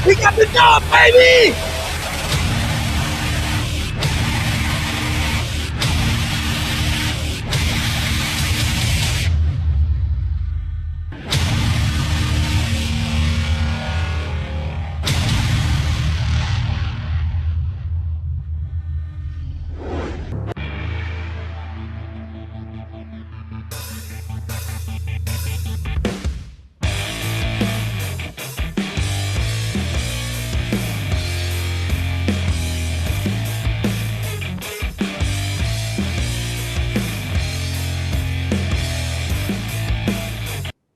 We got the job, baby!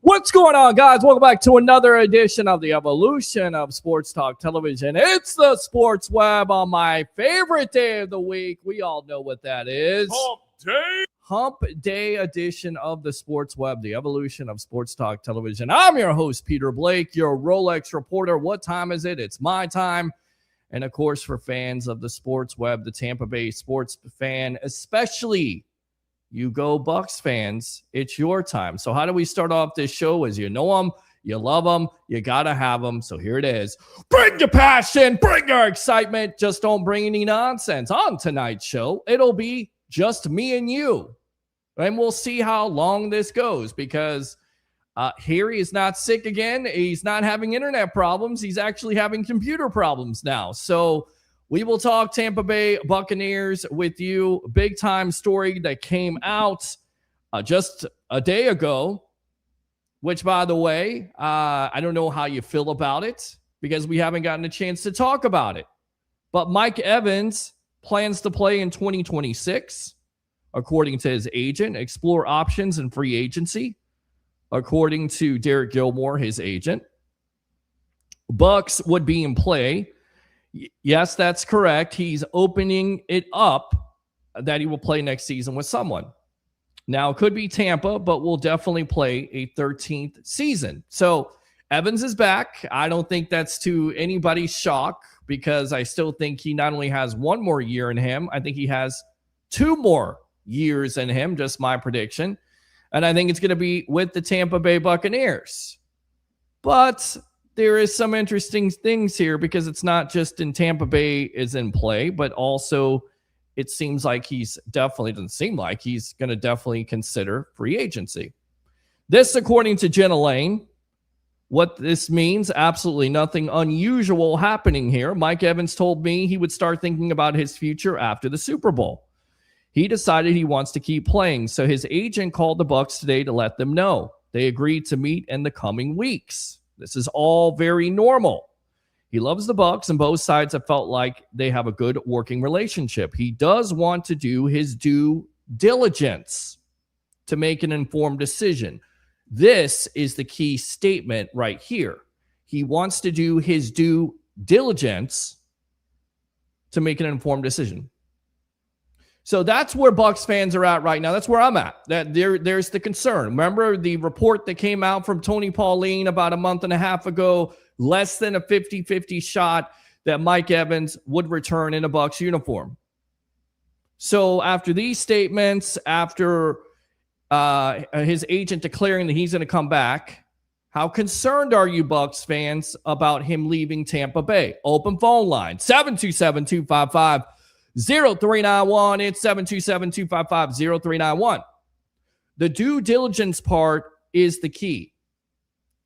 What's going on, guys? Welcome back to another edition of the evolution of Sports Talk Television. It's the Sports Web on my favorite day of the week. We all know what that is. Hump Day. Hump Day edition of the Sports Web, the evolution of Sports Talk Television. I'm your host, Peter Blake, your Rolex reporter. What time is it? It's my time. And, of course, for fans of the Sports Web, the Tampa Bay sports fan, especially you go Bucs fans, it's your time. So how do we start off this show? As you know them, you love them, you got to have them. So here it is. Bring your passion, bring your excitement. Just don't bring any nonsense. On tonight's show, it'll be just me and you. And we'll see how long this goes because Harry is not sick again. He's not having internet problems. He's actually having computer problems now. So we will talk Tampa Bay Buccaneers with you. Big time story that came out just a day ago, which, by the way, I don't know how you feel about it because we haven't gotten a chance to talk about it. But Mike Evans plans to play in 2026, according to his agent, explore options in free agency. according to Derek Gilmore, his agent. Bucs would be in play. Yes, that's correct. He's opening it up that he will play next season with someone. Now, it could be Tampa, but will definitely play a 13th season. So Evans is back. I don't think that's to anybody's shock, because I still think he not only has one more year in him, I think he has 2 more years in him, just my prediction. And I think it's going to be with the Tampa Bay Buccaneers. But there is some interesting things here, because it's not just in Tampa Bay is in play, but also it seems like doesn't seem like he's going to definitely consider free agency. This, according to Jenna Lane. What this means, absolutely nothing unusual happening here. Mike Evans told me he would start thinking about his future after the Super Bowl. He decided he wants to keep playing, so his agent called the Bucs today to let them know. They agreed to meet in the coming weeks. This is all very normal. He loves the Bucs, and both sides have felt like they have a good working relationship. He does want to do his due diligence to make an informed decision. This is the key statement right here. He wants to do his due diligence to make an informed decision. So that's where Bucs fans are at right now. That's where I'm at. There's the concern. Remember the report that came out from Tony Pauline about a month and a half ago, less than a 50-50 shot that Mike Evans would return in a Bucs uniform. So after these statements, after his agent declaring that he's going to come back, how concerned are you, Bucs fans, about him leaving Tampa Bay? Open phone line, 727-255-0391. It's 727-255-0391. The due diligence part is the key.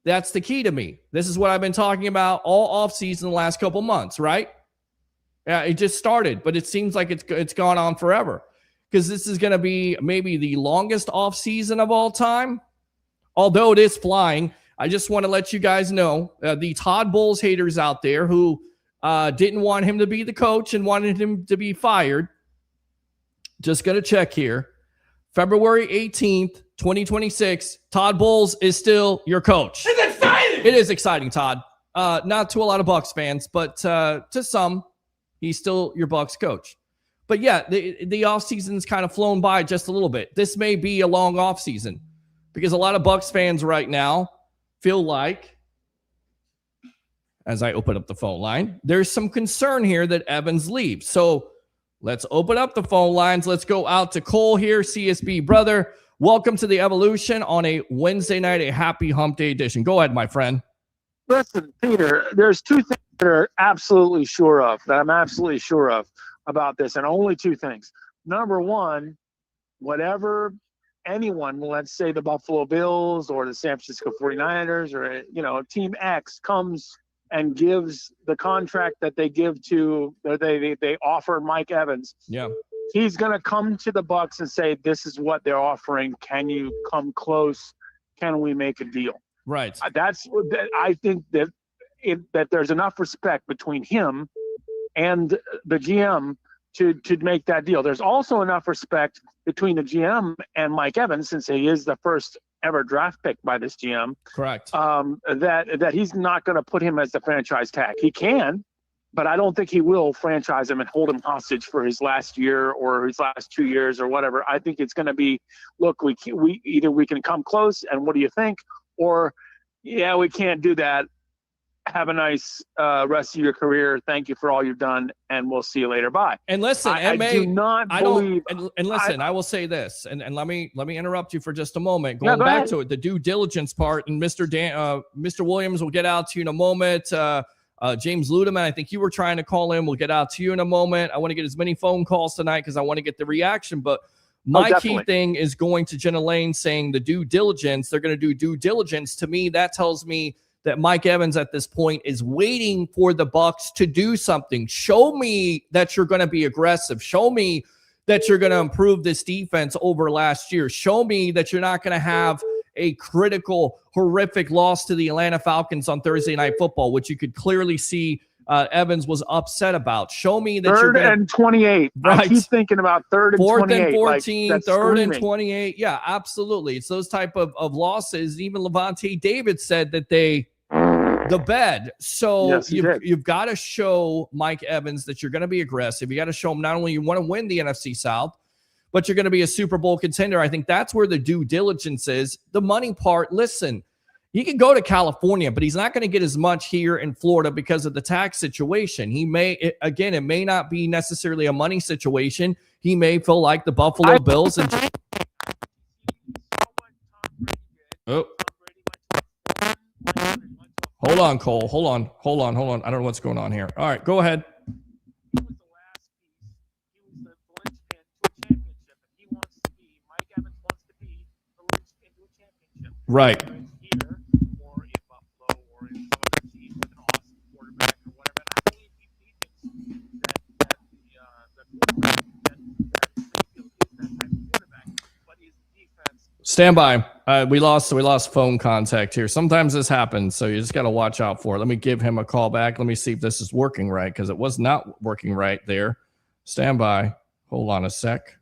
That's the key to me. This is what I've been talking about all offseason the last couple months, right? Yeah, it just started, but it seems like it's gone on forever. Because this is going to be maybe the longest offseason of all time. Although it is flying, I just want to let you guys know, the Todd Bowles haters out there who didn't want him to be the coach and wanted him to be fired, just going to check here. February 18th, 2026, Todd Bowles is still your coach. It's exciting! It is exciting, Todd. Not to a lot of Bucs fans, but to some, he's still your Bucs coach. But yeah, the offseason's kind of flown by just a little bit. This may be a long offseason because a lot of Bucs fans right now feel like, as I open up the phone line, there's some concern here that Evans leaves. So let's open up the phone lines. Let's go out to Cole here, CSB brother. Welcome to the Evolution on a Wednesday night, a happy hump day edition. Go ahead, my friend. Listen, Peter, there's 2 things that are absolutely sure of, that I'm absolutely sure of about this, and only 2 things. Number one, whatever anyone, let's say the Buffalo Bills or the San Francisco 49ers or, Team X comes and gives the contract that they give to, they offer Mike Evans. Yeah. He's going to come to the Bucs and say, this is what they're offering. Can you come close? Can we make a deal? Right. I think that there's enough respect between him and the GM to make that deal. There's also enough respect between the GM and Mike Evans, since he is the first ever draft pick by this GM. Correct. That he's not going to put him as the franchise tag. He can, but I don't think he will franchise him and hold him hostage for his last year or his last 2 years or whatever. I think it's going to be, look, we can come close, and what do you think? Or, yeah, we can't do that. Have a nice rest of your career. Thank you for all you've done, and we'll see you later. Bye. And listen, I do not believe. I will say this, and let me interrupt you for just a moment. Going back to it, the due diligence part, and Mr. Williams will get out to you in a moment. James Ludeman, I think you were trying to call in. We'll get out to you in a moment. I want to get as many phone calls tonight because I want to get the reaction. But my key thing is going to Jenna Lane saying the due diligence. They're going to do due diligence. To me, that tells me that Mike Evans at this point is waiting for the Bucs to do something. Show me that you're going to be aggressive. Show me that you're going to improve this defense over last year. Show me that you're not going to have a critical, horrific loss to the Atlanta Falcons on Thursday Night Football, which you could clearly see Evans was upset about. Show me that third and 28. Right. I keep thinking about third and 28. 4th and 14, like, third and screaming. 28. Yeah, absolutely. It's those type of losses. Even Levante David said that the bed. So Yes, you've got to show Mike Evans that you're going to be aggressive. You got to show him not only you want to win the NFC South, but you're going to be a Super Bowl contender. I think that's where the due diligence is. The money part, listen, he can go to California, but he's not going to get as much here in Florida because of the tax situation. It may not be necessarily a money situation. He may feel like the Buffalo Bills. Hold on, Cole. Hold on. I don't know what's going on here. All right, go ahead. He was the last piece. He was the linchpin to a championship. And he wants to be, Mike Evans wants to be the linchpin to a championship. Right. Here, or in Buffalo, or in some other team with an awesome quarterback or whatever. And I believe he thinks that Mayfield is that type of quarterback. But his defense. Stand by. We lost phone contact here. Sometimes this happens, so you just got to watch out for it. Let me give him a call back. Let me see if this is working right, because it was not working right there. Stand by. Hold on a sec.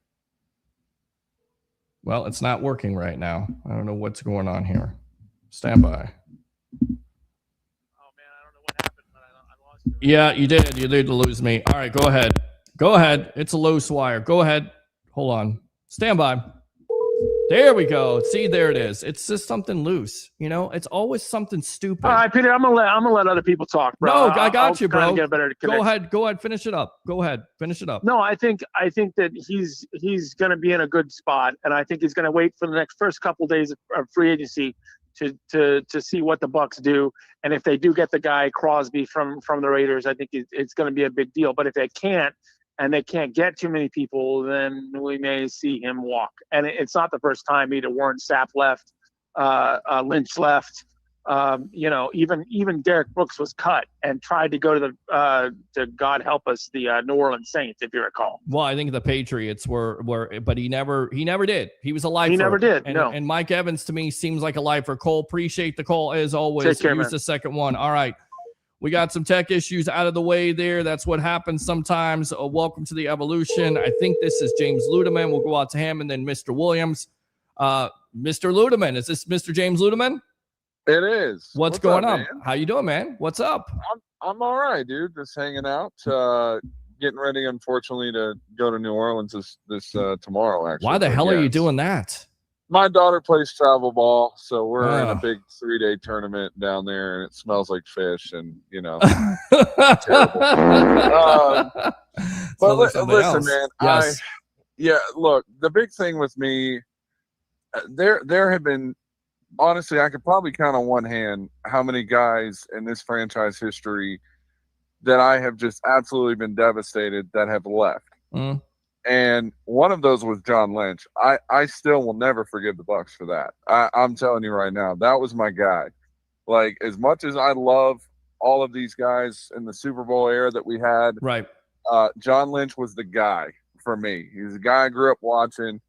Well, it's not working right now. I don't know what's going on here. Stand by. Oh, man, I don't know what happened, but I lost you. Yeah, you did. You did lose me. All right, go ahead. Go ahead. It's a loose wire. Go ahead. Hold on. Stand by. There we go. See, there it is. It's just something loose. You know, it's always something stupid. All right, Peter, I'm gonna let other people talk, bro. No, I got you, bro. Get a better connection. Go ahead. Finish it up. Go ahead. Finish it up. No, I think that he's gonna be in a good spot, and I think he's gonna wait for the first couple of days of free agency to see what the Bucs do, and if they do get the guy Crosby from the Raiders, I think it's gonna be a big deal. But if they can't, and they can't get too many people, then we may see him walk. And it's not the first time either. Warren Sapp left, Lynch left. Even Derek Brooks was cut and tried to go to God help us, the New Orleans Saints, if you recall. Well, I think the Patriots were, but he never did. He was a lifer. He never did. And Mike Evans to me seems like a lifer. Cole, appreciate the call as always. Take care, Use man. the second one. All right. We got some tech issues out of the way there. That's what happens sometimes. Welcome to the evolution. I think this is James Ludeman. We'll go out to him and then Mr. Williams. Mr. Ludeman, is this Mr. James Ludeman? It is. What's going up, on? Man? How you doing, man? What's up? I'm all right, dude. Just hanging out. Getting ready, unfortunately, to go to New Orleans this tomorrow. Actually, why the hell are you doing that? My daughter plays travel ball, so we're in a big 3-day tournament down there, and it smells like fish, and terrible. But listen, man. Yes. Look, the big thing with me, there have been, honestly, I could probably count on one hand how many guys in this franchise history that I have just absolutely been devastated that have left. Mm. And one of those was John Lynch. I still will never forgive the Bucs for that. I'm telling you right now, that was my guy. Like, as much as I love all of these guys in the Super Bowl era that we had, right? John Lynch was the guy for me. He's a guy I grew up watching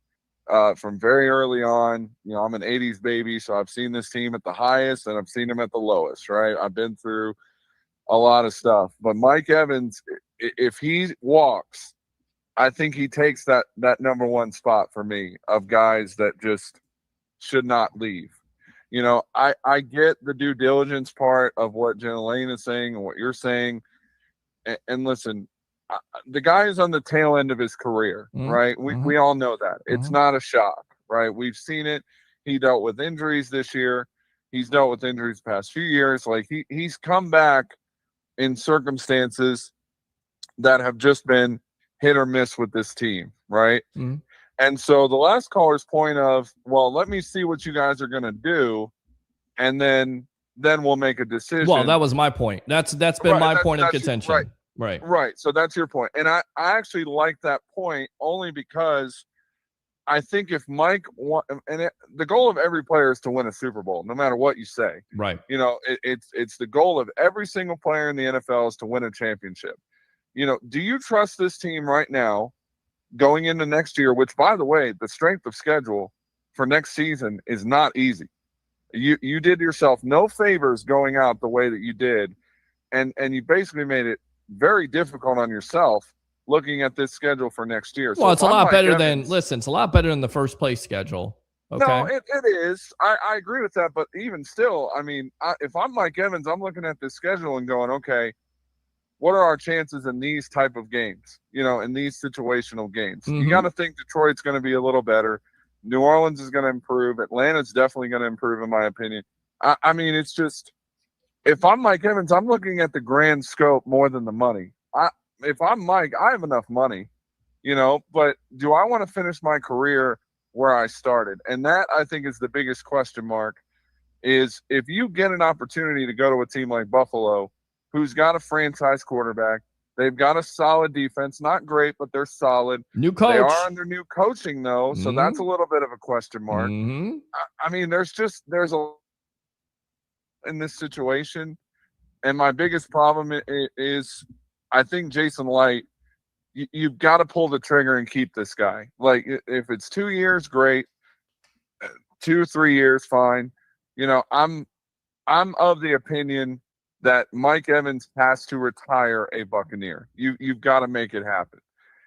from very early on. I'm an 80s baby, so I've seen this team at the highest and I've seen them at the lowest, right? I've been through a lot of stuff. But Mike Evans, if he walks, I think he takes that number one spot for me of guys that just should not leave. I get the due diligence part of what Jen Lane is saying and what you're saying. And listen, the guy is on the tail end of his career, right? We all know that. It's not a shock, right? We've seen it. He dealt with injuries this year. He's dealt with injuries the past few years. Like, he's come back in circumstances that have just been hit or miss with this team, right? Mm-hmm. And so the last caller's point of, well, let me see what you guys are going to do, and then we'll make a decision. Well, that was my point. That's been my point of contention. Right. So that's your point. And I actually like that point only because I think if Mike the goal of every player is to win a Super Bowl, no matter what you say. Right. It's the goal of every single player in the NFL is to win a championship. Do you trust this team right now going into next year, which, by the way, the strength of schedule for next season is not easy. You did yourself no favors going out the way that you did and you basically made it very difficult on yourself looking at this schedule for next year. Well, So it's a lot better than it's a lot better than the first place schedule. Okay. No, it is. I agree with that, but even still, I mean, if I'm Mike Evans, I'm looking at this schedule and going, okay, what are our chances in these type of games? In these situational games, you got to think Detroit's going to be a little better. New Orleans is going to improve. Atlanta's definitely going to improve, in my opinion. I mean, it's just, if I'm Mike Evans, I'm looking at the grand scope more than the money. If I'm Mike, I have enough money, but do I want to finish my career where I started? And that, I think, is the biggest question mark, is if you get an opportunity to go to a team like Buffalo, who's got a franchise quarterback, they've got a solid defense, not great, but they're solid. New coach. They are under new coaching, though, so that's a little bit of a question mark. I mean, there's a in this situation, and my biggest problem is I think Jason Light, you've got to pull the trigger and keep this guy. Like, if it's 2 years, great. 2-3 years, fine. I'm of the opinion that Mike Evans has to retire a Buccaneer. You've got to make it happen.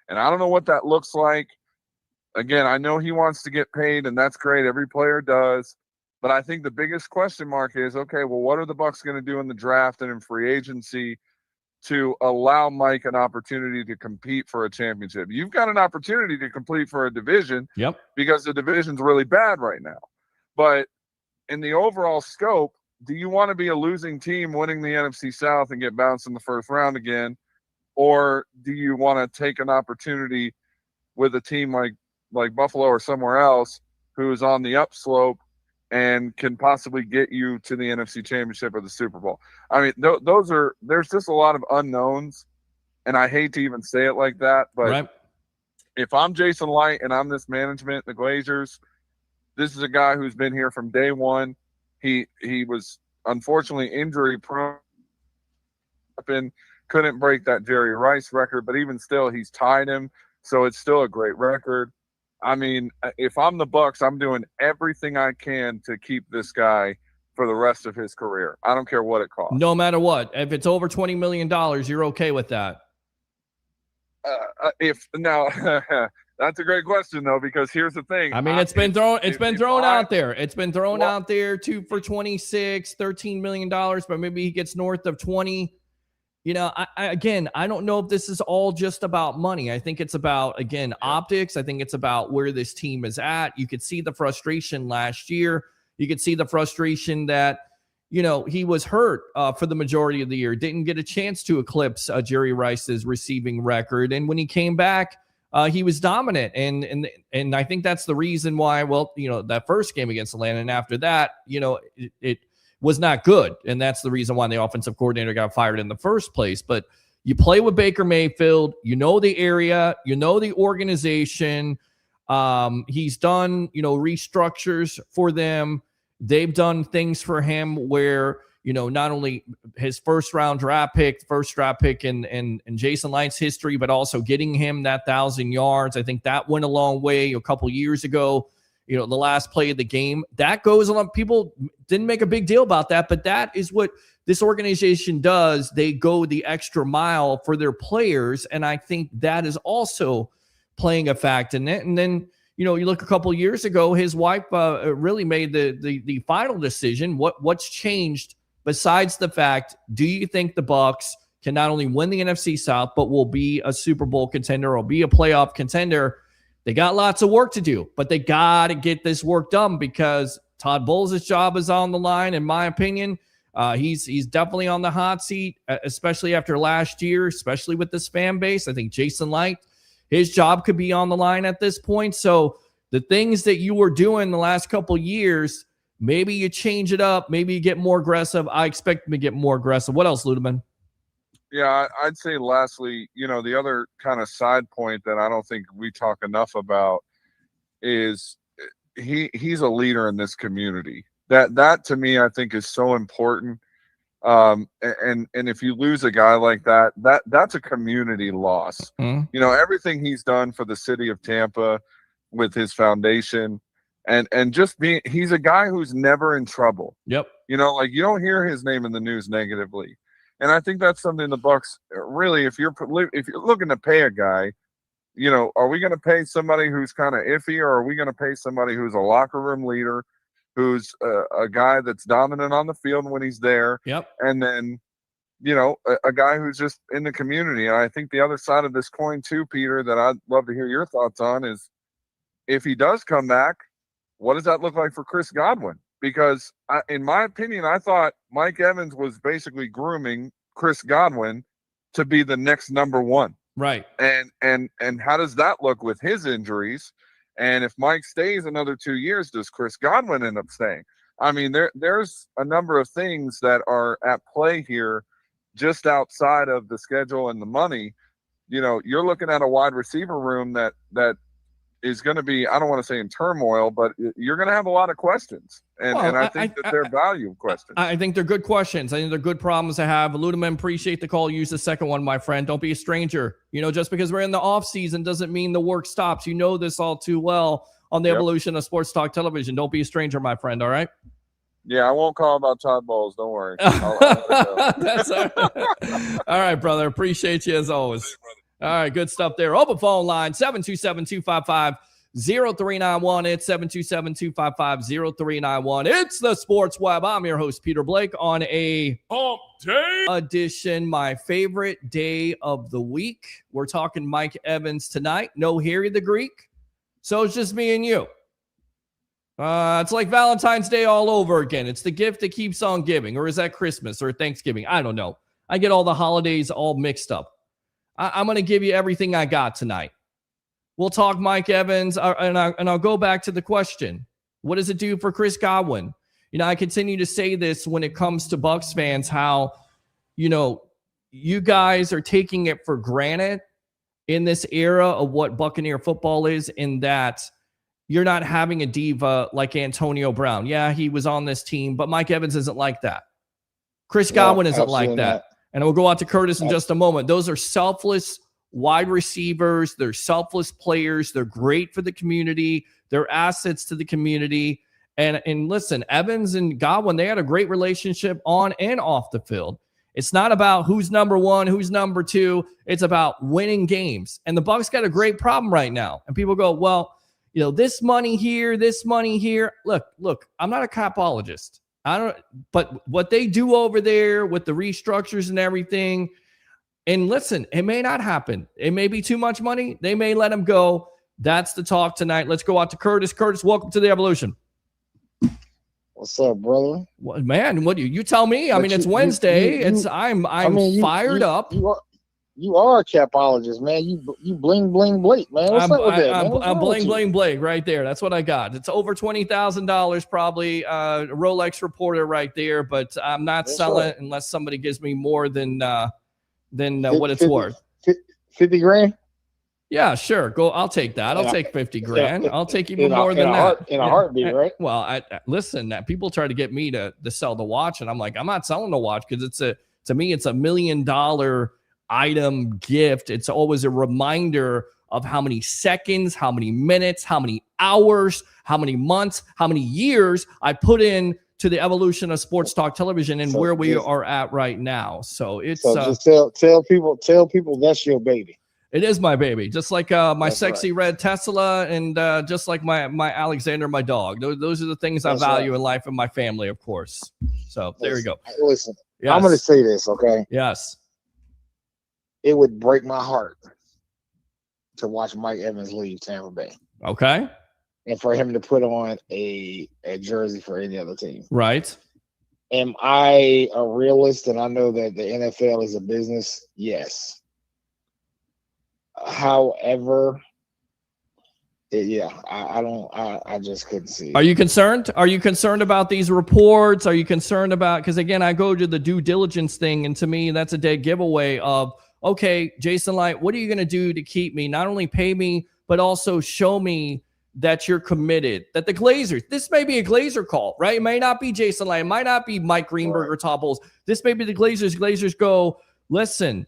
And I don't know what that looks like. Again, I know he wants to get paid, and that's great. Every player does. But I think the biggest question mark is, okay, well, what are the Bucs going to do in the draft and in free agency to allow Mike an opportunity to compete for a championship? You've got an opportunity to compete for a division. Yep. Because the division's really bad right now. But in the overall scope, do you want to be a losing team winning the NFC South and get bounced in the first round again? Or do you want to take an opportunity with a team like Buffalo or somewhere else who is on the upslope and can possibly get you to the NFC Championship or the Super Bowl? I mean, there's just a lot of unknowns, and I hate to even say it like that, but if I'm Jason Light and I'm this management, the Glazers, this is a guy who's been here from day one. He was unfortunately injury prone, couldn't break that Jerry Rice record, but even still, he's tied him, so it's still a great record. I mean, if I'm the Bucs, I'm doing everything I can to keep this guy for the rest of his career. I don't care what it costs. No matter what. If it's over $20 million, you're okay with that? That's a great question, though, because here's the thing. I mean, it's been thrown out there. It's been thrown out there, 2 for $26, $13 million, but maybe he gets north of 20. I don't know if this is all just about money. I think it's about, optics. I think it's about where this team is at. You could see the frustration last year. You could see the frustration that, he was hurt for the majority of the year, didn't get a chance to eclipse Jerry Rice's receiving record. And when he came back, he was dominant. And I think that's the reason why, that first game against Atlanta and after that, it was not good. And that's the reason why the offensive coordinator got fired in the first place. But you play with Baker Mayfield, the area, the organization. He's done, restructures for them. They've done things for him where, not only his first round draft pick in Jason Light's history, but also getting him that 1,000 yards. I think that went a long way a couple years ago. The last play of the game, that goes along. People didn't make a big deal about that, but that is what this organization does. They go the extra mile for their players, and I think that is also playing a fact in it. And then, you look a couple years ago, his wife really made the final decision. What's changed besides the fact, do you think the Bucs can not only win the NFC South, but will be a Super Bowl contender or be a playoff contender? They got lots of work to do, but they got to get this work done because Todd Bowles' job is on the line, in my opinion. He's definitely on the hot seat, especially after last year, especially with this fan base. I think Jason Light, his job could be on the line at this point. So the things that you were doing the last couple years, maybe you change it up. Maybe you get more aggressive. I expect them to get more aggressive. What else, Ludeman? Yeah, I'd say lastly, the other kind of side point that I don't think we talk enough about is he's a leader in this community. That to me, I think is so important. And if you lose a guy like that's a community loss. Everything he's done for the city of Tampa with his foundation and just he's a guy who's never in trouble. Yep. You don't hear his name in the news negatively. And I think that's something the Bucs really, if you're looking to pay a guy, are we going to pay somebody who's kind of iffy, or are we going to pay somebody who's a locker room leader, who's a guy that's dominant on the field when he's there? Yep. And then, a guy who's just in the community. And I think the other side of this coin too, Peter, that I'd love to hear your thoughts on is, if he does come back, what does that look like for Chris Godwin? Because in my opinion, I thought Mike Evans was basically grooming Chris Godwin to be the next number one. Right. And how does that look with his injuries? And if Mike stays another 2 years, does Chris Godwin end up staying? I mean, there's a number of things that are at play here just outside of the schedule and the money. You're looking at a wide receiver room that is going to be, I don't want to say in turmoil, but you're going to have a lot of questions. And I think that they're value questions. I think they're good questions. I think they're good problems to have. Ludeman, appreciate the call. Use the second one, my friend. Don't be a stranger. Just because we're in the off season doesn't mean the work stops. You know this all too well on the evolution of sports talk television. Don't be a stranger, my friend. All right. Yeah, I won't call about Todd Bowles. Don't worry. I'll let it go. That's all right. All right, brother. Appreciate you as always. All right, good stuff there. Open phone line, 727-255-0391. It's 727-255-0391. It's the Sports Web. I'm your host, Peter Blake, on a Hump Day edition, my favorite day of the week. We're talking Mike Evans tonight. No Harry the Greek, so it's just me and you. It's like Valentine's Day all over again. It's the gift that keeps on giving, or is that Christmas or Thanksgiving? I don't know. I get all the holidays all mixed up. I'm going to give you everything I got tonight. We'll talk Mike Evans, and I'll go back to the question. What does it do for Chris Godwin? I continue to say this when it comes to Bucs fans, how, you guys are taking it for granted in this era of what Buccaneer football is, in that you're not having a diva like Antonio Brown. Yeah, he was on this team, but Mike Evans isn't like that. Chris Godwin isn't like that. And we'll go out to Curtis in just a moment. Those are selfless wide receivers. They're selfless players. They're great for the community. They're assets to the community. And listen, Evans and Godwin, they had a great relationship on and off the field. It's not about who's number one, who's number two. It's about winning games. And the Bucs got a great problem right now. And people go, well, this money here, this money here. Look, I'm not a capologist. But what they do over there with the restructures and everything, and listen, it may not happen. It may be too much money. They may let him go. That's the talk tonight. Let's go out to Curtis. Curtis, welcome to the Evolution. What's up, brother? What, man, what do you tell me? I mean, it's Wednesday. I'm fired up. You are a capologist, man. You bling Blake, man. What's up with that? I'm bling Blake right there. That's what I got. It's over $20,000 probably. A Rolex reporter right there, but I'm not selling it unless somebody gives me more than what it's worth. 50 grand? Yeah, sure. I'll take that. I'll take 50 grand. I'll take even more than that. In a heartbeat, right? Well, I listen, people try to get me to sell the watch, and I'm like, I'm not selling the watch because to me it's $1 million item gift. It's always a reminder of how many seconds, how many minutes, how many hours, how many months, how many years I put in to the evolution of sports talk television and where we are at right now. So just tell people that's your baby. It is my baby, just like my sexy red Tesla, and just like my Alexander, my dog. Those are the things I value in life and my family, of course. So there you go. Listen, yes. I'm going to say this, okay? Yes. It would break my heart to watch Mike Evans leave Tampa Bay. Okay. And for him to put on a jersey for any other team. Right. Am I a realist and I know that the NFL is a business? Yes. However, I just couldn't see it. Are you concerned? Are you concerned about these reports? Are you concerned about, because again, I go to the due diligence thing, and to me, that's a dead giveaway of, okay, Jason Light, what are you going to do to keep me? Not only pay me, but also show me that you're committed. That the Glazers, this may be a Glazer call, right? It may not be Jason Light. It might not be Mike Greenberg or Todd Bowles. This may be the Glazers. Glazers go, listen,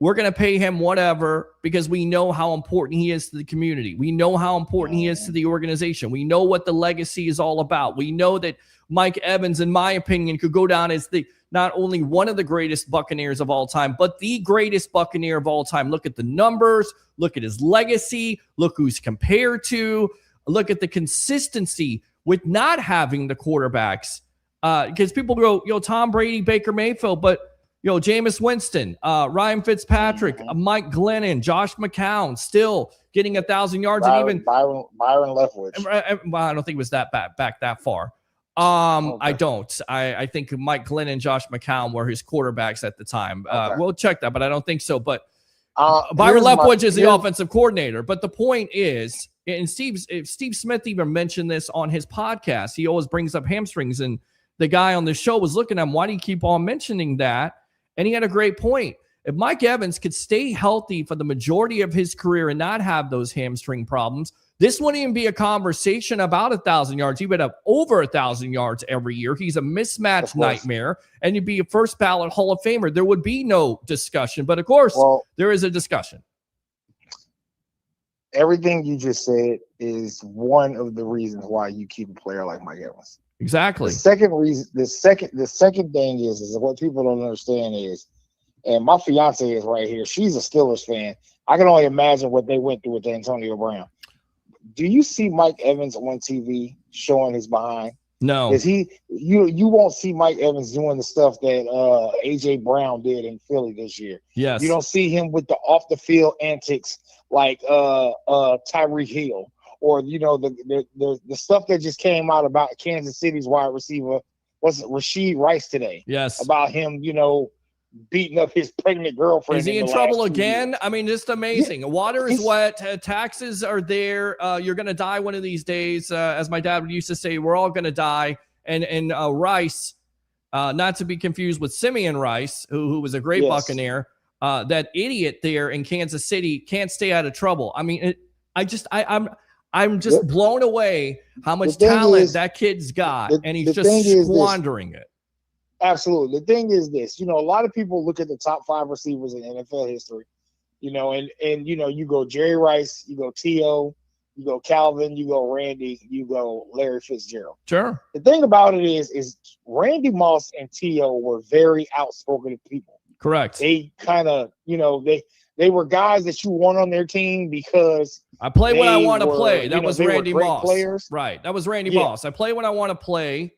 we're going to pay him whatever because we know how important he is to the community. We know how important he is to the organization. We know what the legacy is all about. We know that Mike Evans, in my opinion, could go down as the not only one of the greatest Buccaneers of all time, but the greatest Buccaneer of all time. Look at the numbers. Look at his legacy. Look who's compared to. Look at the consistency with not having the quarterbacks. Because people go, Tom Brady, Baker Mayfield, but Jameis Winston, Ryan Fitzpatrick, Mike Glennon, Josh McCown, still getting 1,000 yards, and even Byron Leftwich. Well, I don't think it was that back that far. Okay. I don't. I think Mike Glennon and Josh McCown were his quarterbacks at the time. Okay. We'll check that, but I don't think so. But Byron Leftwich is the offensive coordinator. But the point is, and Steve Smith even mentioned this on his podcast. He always brings up hamstrings, and the guy on the show was looking at him. Why do you keep on mentioning that? And he had a great point. If Mike Evans could stay healthy for the majority of his career and not have those hamstring problems, this wouldn't even be a conversation about 1,000 yards. He would have over 1,000 yards every year. He's a mismatch nightmare, and you'd be a first ballot Hall of Famer. There would be no discussion. But, of course, there is a discussion. Everything you just said is one of the reasons why you keep a player like Mike Evans. Exactly. The second reason, the second thing is what people don't understand is, and my fiance is right here. She's a Steelers fan. I can only imagine what they went through with Antonio Brown. Do you see Mike Evans on TV showing his behind? No. Is you won't see Mike Evans doing the stuff that AJ Brown did in Philly this year. Yes. You don't see him with the off the field antics like Tyreek Hill. Or the stuff that just came out about Kansas City's wide receiver, was it Rashid Rice today? Yes. About him, beating up his pregnant girlfriend. Is he in trouble again? I mean, just amazing. Yeah. Water is wet. Taxes are there. You're going to die one of these days. As my dad used to say, we're all going to die. And Rice, not to be confused with Simeon Rice, who was a great Buccaneer, that idiot there in Kansas City can't stay out of trouble. I mean, I'm just blown away how much talent that kid's got, and he's just squandering it. Absolutely. The thing is this, a lot of people look at the top 5 receivers in NFL history, and you go Jerry Rice, you go T.O., you go Calvin, you go Randy, you go Larry Fitzgerald. Sure. The thing about it is Randy Moss and T.O. were very outspoken people. Correct. They kind of, they were guys that you want on their team because I play when I want to play. That was Randy Moss. Players. Right. That was Randy Moss. I play when I want to play.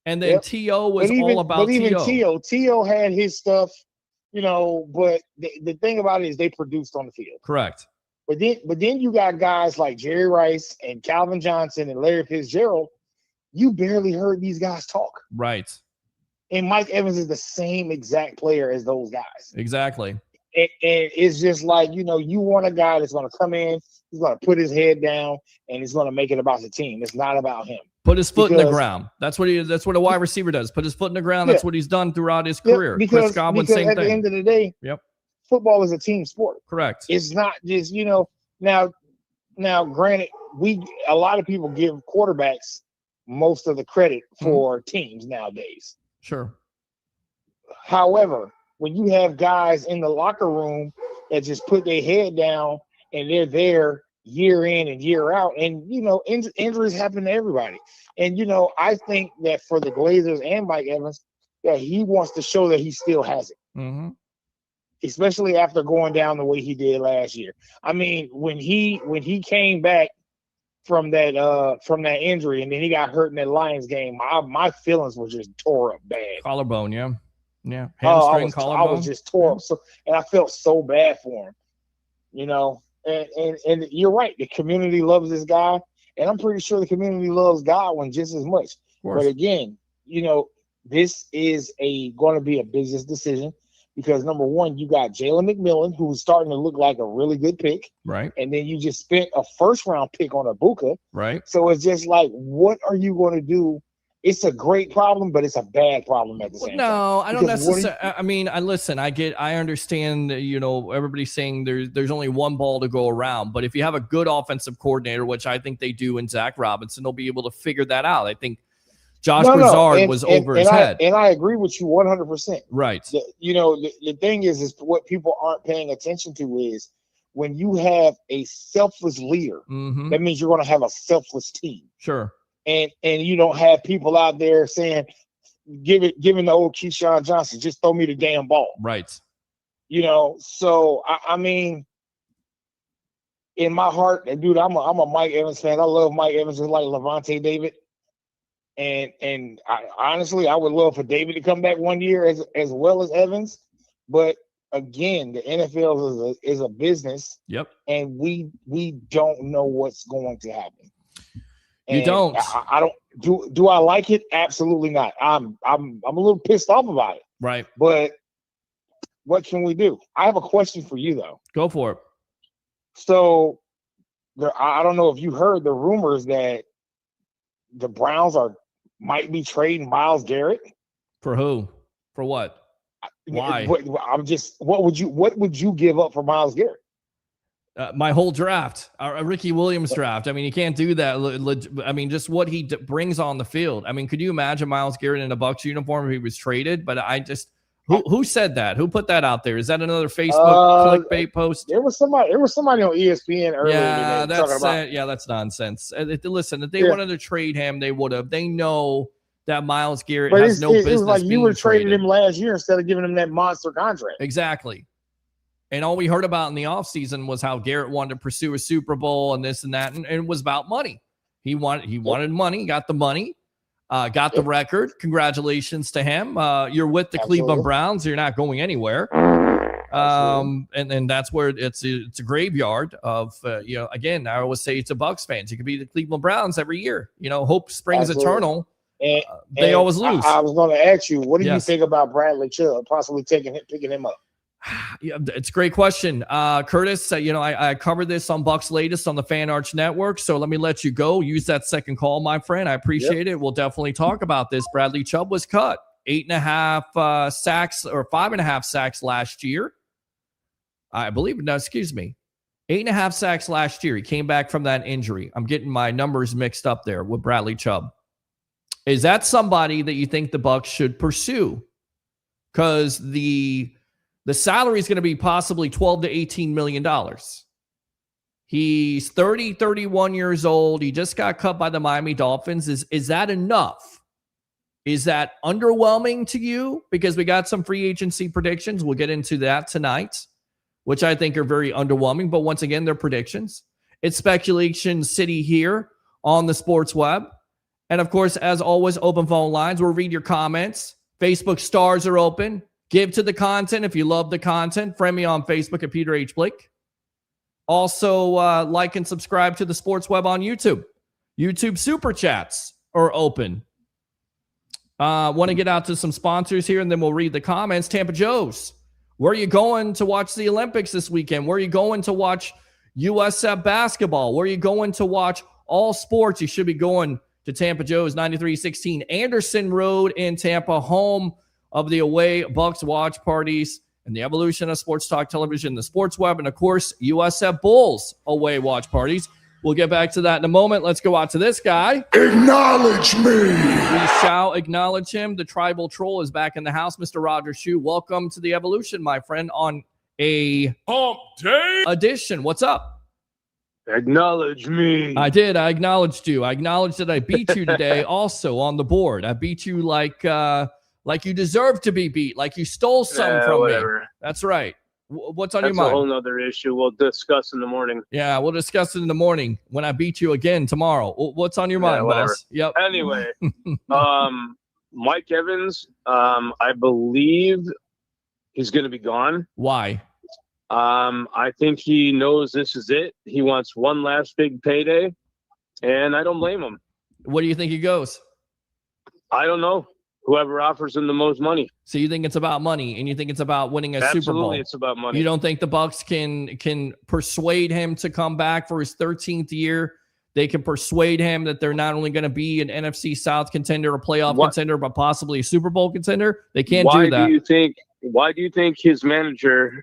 And then T.O. was all about T.O. But even T.O. had his stuff, but the thing about it is they produced on the field. Correct. But then you got guys like Jerry Rice and Calvin Johnson and Larry Fitzgerald. You barely heard these guys talk. Right. And Mike Evans is the same exact player as those guys. Exactly. And it's just like, you want a guy that's going to come in, he's going to put his head down, and he's going to make it about the team. It's not about him. Put his foot in the ground. That's what a wide receiver does. Put his foot in the ground. That's what he's done throughout his career. Because same at the end of the day, football is a team sport. Correct. It's not just, now granted, a lot of people give quarterbacks most of the credit for teams nowadays. Sure. However, when you have guys in the locker room that just put their head down and they're there year in and year out, and injuries happen to everybody. And I think that for the Glazers and Mike Evans, that he wants to show that he still has it. Mm-hmm. Especially after going down the way he did last year. I mean, when he came back from that injury and then he got hurt in that Lions game, my feelings were just tore up bad. Collarbone, yeah. Hamstring, collarbone. I was just tore up, and I felt so bad for him. And you're right. The community loves this guy, and I'm pretty sure the community loves Godwin just as much. But again, this is going to be a business decision because number one, you got Jalen McMillan, who's starting to look like a really good pick, right? And then you just spent a first-round pick on Ibuka, right? So it's just like, what are you going to do? It's a great problem, but it's a bad problem at the same time. No, I don't necessarily. I understand that, everybody's saying there's only one ball to go around. But if you have a good offensive coordinator, which I think they do in Zach Robinson, they'll be able to figure that out. I think Josh Broussard was over his head. And I agree with you 100%. Right. The thing is what people aren't paying attention to is when you have a selfless leader, that means you're going to have a selfless team. Sure. And you don't have people out there saying, giving the old Keyshawn Johnson, just throw me the damn ball. Right. So I mean, in my heart, and dude, I'm a Mike Evans fan. I love Mike Evans just like Levante David. And honestly, I would love for David to come back one year as well as Evans. But again, the NFL is a business. Yep. And we don't know what's going to happen. You don't. I don't. Do I like it? Absolutely not. I'm a little pissed off about it. Right. But what can we do? I have a question for you though. Go for it. So I don't know if you heard the rumors that the Browns might be trading Myles Garrett. For who? For what? Why? What would you give up for Myles Garrett? My whole draft, a Ricky Williams draft. I mean, you can't do that. I mean, just what he brings on the field. I mean, could you imagine Myles Garrett in a Bucs uniform if he was traded? But who said that? Who put that out there? Is that another Facebook clickbait post? It was somebody on ESPN earlier. Yeah, that's nonsense. Listen, if they wanted to trade him, they would have. They know that Myles Garrett has no business. It was like you would have traded him last year instead of giving him that monster contract. Exactly. And all we heard about in the offseason was how Garrett wanted to pursue a Super Bowl and this and that, and it was about money. He wanted money, got the money, got the record. Congratulations to him. You're with the Cleveland Browns. You're not going anywhere. And that's where it's a graveyard of again, I always say it's a Bucs fans. You could be the Cleveland Browns every year. Hope springs eternal. And they always lose. I was going to ask you, what do you think about Bradley Chubb possibly picking him up? Yeah, it's a great question. Curtis, I covered this on Bucs Latest on the Fan Arch Network. So let me let you go. Use that second call, my friend. I appreciate it. We'll definitely talk about this. Bradley Chubb was cut 8.5 sacks or 5.5 sacks last year. I believe. No, excuse me. 8.5 sacks last year. He came back from that injury. I'm getting my numbers mixed up there with Bradley Chubb. Is that somebody that you think the Bucs should pursue? Because the salary is going to be possibly $12 to $18 million. He's 31 years old. He just got cut by the Miami Dolphins. Is that enough? Is that underwhelming to you? Because we got some free agency predictions. We'll get into that tonight, which I think are very underwhelming. But once again, they're predictions. It's speculation city here on the Sports Web. And of course, as always, open phone lines. We'll read your comments. Facebook stars are open. Give to the content if you love the content. Friend me on Facebook at Peter H. Blake. Also, like and subscribe to the Sports Web on YouTube. YouTube Super Chats are open. Want to get out to some sponsors here, and then we'll read the comments. Tampa Joe's. Where are you going to watch the Olympics this weekend? Where are you going to watch USF basketball? Where are you going to watch all sports? You should be going to Tampa Joe's, 9316 Anderson Road in Tampa, home of the away Bucs watch parties and the evolution of sports talk television, the Sports Web, and of course, USF Bulls away watch parties. We'll get back to that in a moment. Let's go out to this guy. Acknowledge me. We shall acknowledge him. The tribal troll is back in the house. Mr. Roger Shue, welcome to the evolution, my friend, on a Hump Day edition. What's up? Acknowledge me. I did. I acknowledged you. I acknowledged that I beat you today also on the board. I beat you like you deserve to be beat, like you stole some from me. That's right. What's on your mind? That's a whole nother issue we'll discuss in the morning. Yeah, we'll discuss it in the morning when I beat you again tomorrow. What's on your mind, boss? Yep. Anyway, Mike Evans, I believe he's going to be gone. Why? I think he knows this is it. He wants one last big payday, and I don't blame him. Where do you think he goes? I don't know. Whoever offers him the most money. So you think it's about money, and you think it's about winning a Super Bowl? Absolutely, it's about money. You don't think the Bucs can persuade him to come back for his 13th year? They can persuade him that they're not only going to be an NFC South contender, a playoff contender, but possibly a Super Bowl contender? They can't do that. Why do you think his manager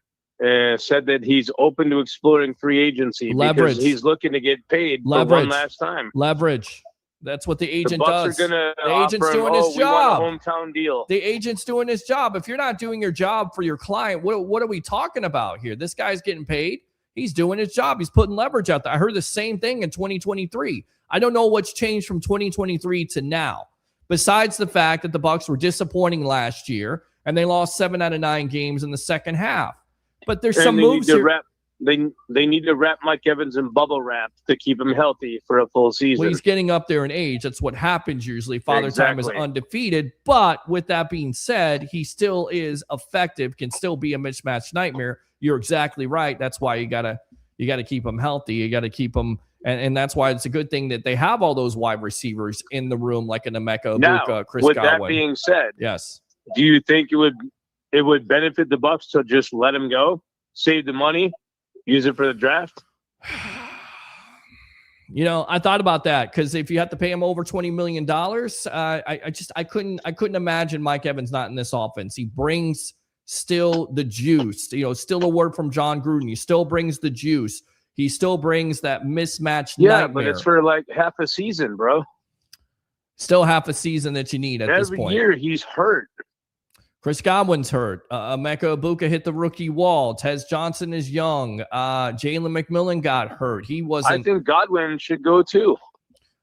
said that he's open to exploring free agency? Leverage. Because he's looking to get paid for one last time. Leverage. That's what the The agent Bucs does. are gonna The agent's offer him, doing his we job. want a hometown deal. The agent's doing his job. If you're not doing your job for your client, what are we talking about here? This guy's getting paid. He's doing his job. He's putting leverage out there. I heard the same thing in 2023. I don't know what's changed from 2023 to now, besides the fact that the Bucs were disappointing last year and they lost 7 out of 9 games in the second half. But there's some moves here. They need to wrap Mike Evans in bubble wrap to keep him healthy for a full season. Well, he's getting up there in age. That's what happens usually. Father Time is undefeated. But with that being said, he still is effective, can still be a mismatched nightmare. You're exactly right. That's why you gotta keep him healthy. You gotta keep him, and that's why it's a good thing that they have all those wide receivers in the room, like an Emeka Ibuka, Chris with Godwin. That being said, yes, do you think it would benefit the Bucs to just let him go, save the money, use it for the draft? I thought about that because if you have to pay him over $20 million, I couldn't imagine Mike Evans not in this offense. He brings still the juice, still a word from John Gruden. He still brings the juice. He still brings that mismatched nightmare. But it's for like half a season, bro. Still half a season that you need at this point. Every year he's hurt. Chris Godwin's hurt. Emeka Ibuka hit the rookie wall. Tez Johnson is young. Jalen McMillan got hurt. He wasn't. I think Godwin should go too.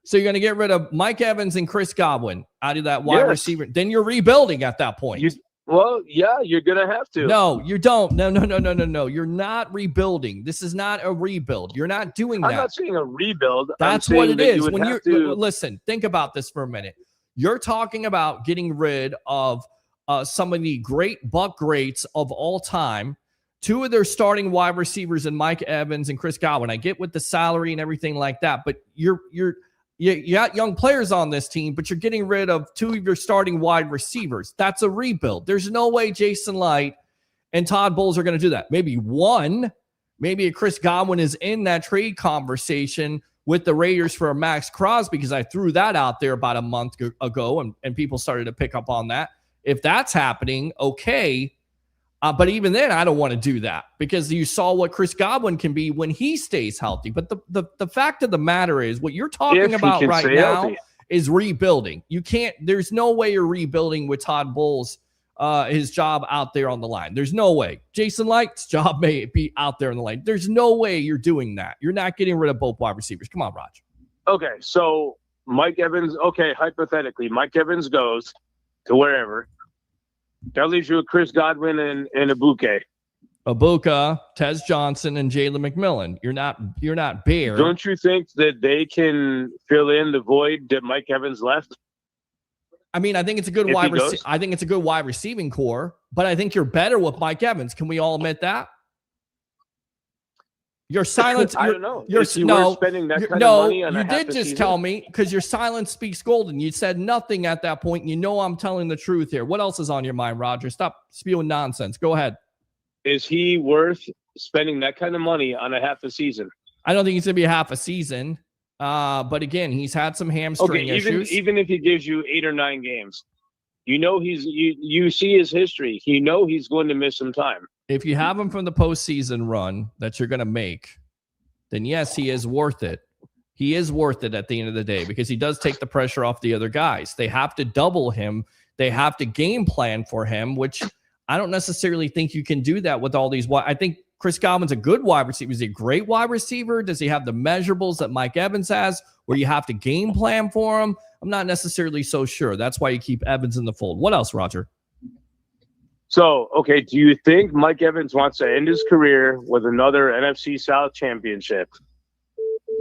So you're going to get rid of Mike Evans and Chris Godwin out of that wide receiver. Then you're rebuilding at that point. You're going to have to. No, you don't. No. You're not rebuilding. This is not a rebuild. You're not doing that. I'm not saying a rebuild. That's what it is. When listen, think about this for a minute. You're talking about getting rid of some of the great Buck greats of all time. 2 of their starting wide receivers in Mike Evans and Chris Godwin. I get with the salary and everything like that, but you got young players on this team, but you're getting rid of 2 of your starting wide receivers. That's a rebuild. There's no way Jason Light and Todd Bowles are going to do that. Maybe a Chris Godwin is in that trade conversation with the Raiders for a Max Crosby, because I threw that out there about a month ago and people started to pick up on that. If that's happening, okay. But even then, I don't want to do that because you saw what Chris Godwin can be when he stays healthy. But the fact of the matter is, what you're talking about right now is rebuilding. You can't. There's no way you're rebuilding with Todd Bowles, his job out there on the line. There's no way. Jason Light's job may be out there on the line. There's no way you're doing that. You're not getting rid of both wide receivers. Come on, Raj. Okay, so Mike Evans. Okay, hypothetically, Mike Evans goes to wherever. That leaves you with Chris Godwin and Ibuka, Tez Johnson, and Jalen McMillan. You're not bare. Don't you think that they can fill in the void that Mike Evans left? I mean, I think it's a good I think it's a good wide receiving core, but I think you're better with Mike Evans. Can we all admit that? Your silence. I don't know. If you were spending that kind of money on you did just tell me, because your silence speaks golden. You said nothing at that point. And I'm telling the truth here. What else is on your mind, Roger? Stop spewing nonsense. Go ahead. Is he worth spending that kind of money on a half a season? I don't think he's going to be a half a season. But again, he's had some hamstring issues. Even if he gives you 8 or 9 games, you see his history. He's going to miss some time. If you have him from the postseason run that you're going to make, then yes, he is worth it. He is worth it at the end of the day because he does take the pressure off the other guys. They have to double him. They have to game plan for him, which I don't necessarily think you can do that with all these. I think Chris Godwin's a good wide receiver. Is he a great wide receiver? Does he have the measurables that Mike Evans has where you have to game plan for him? I'm not necessarily so sure. That's why you keep Evans in the fold. What else, Roger? So, okay, do you think Mike Evans wants to end his career with another NFC South championship?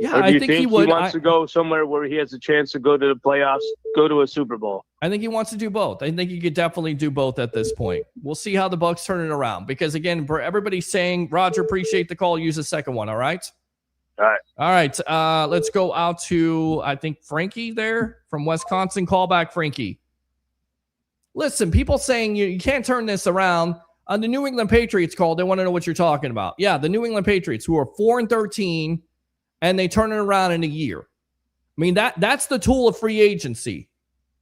Yeah, or do you I think he would. He wants to go somewhere where he has a chance to go to the playoffs, go to a Super Bowl? I think he wants to do both. I think he could definitely do both at this point. We'll see how the Bucs turn it around. Because, again, for everybody saying, Roger, appreciate the call. Use the second one, all right? All right. Let's go out to, I think, Frankie there from Wisconsin. Call back, Frankie. Listen, people saying you can't turn this around. On the New England Patriots call, they want to know what you're talking about. Yeah, the New England Patriots, who are 4-13, and they turn it around in a year. I mean, that's the tool of free agency,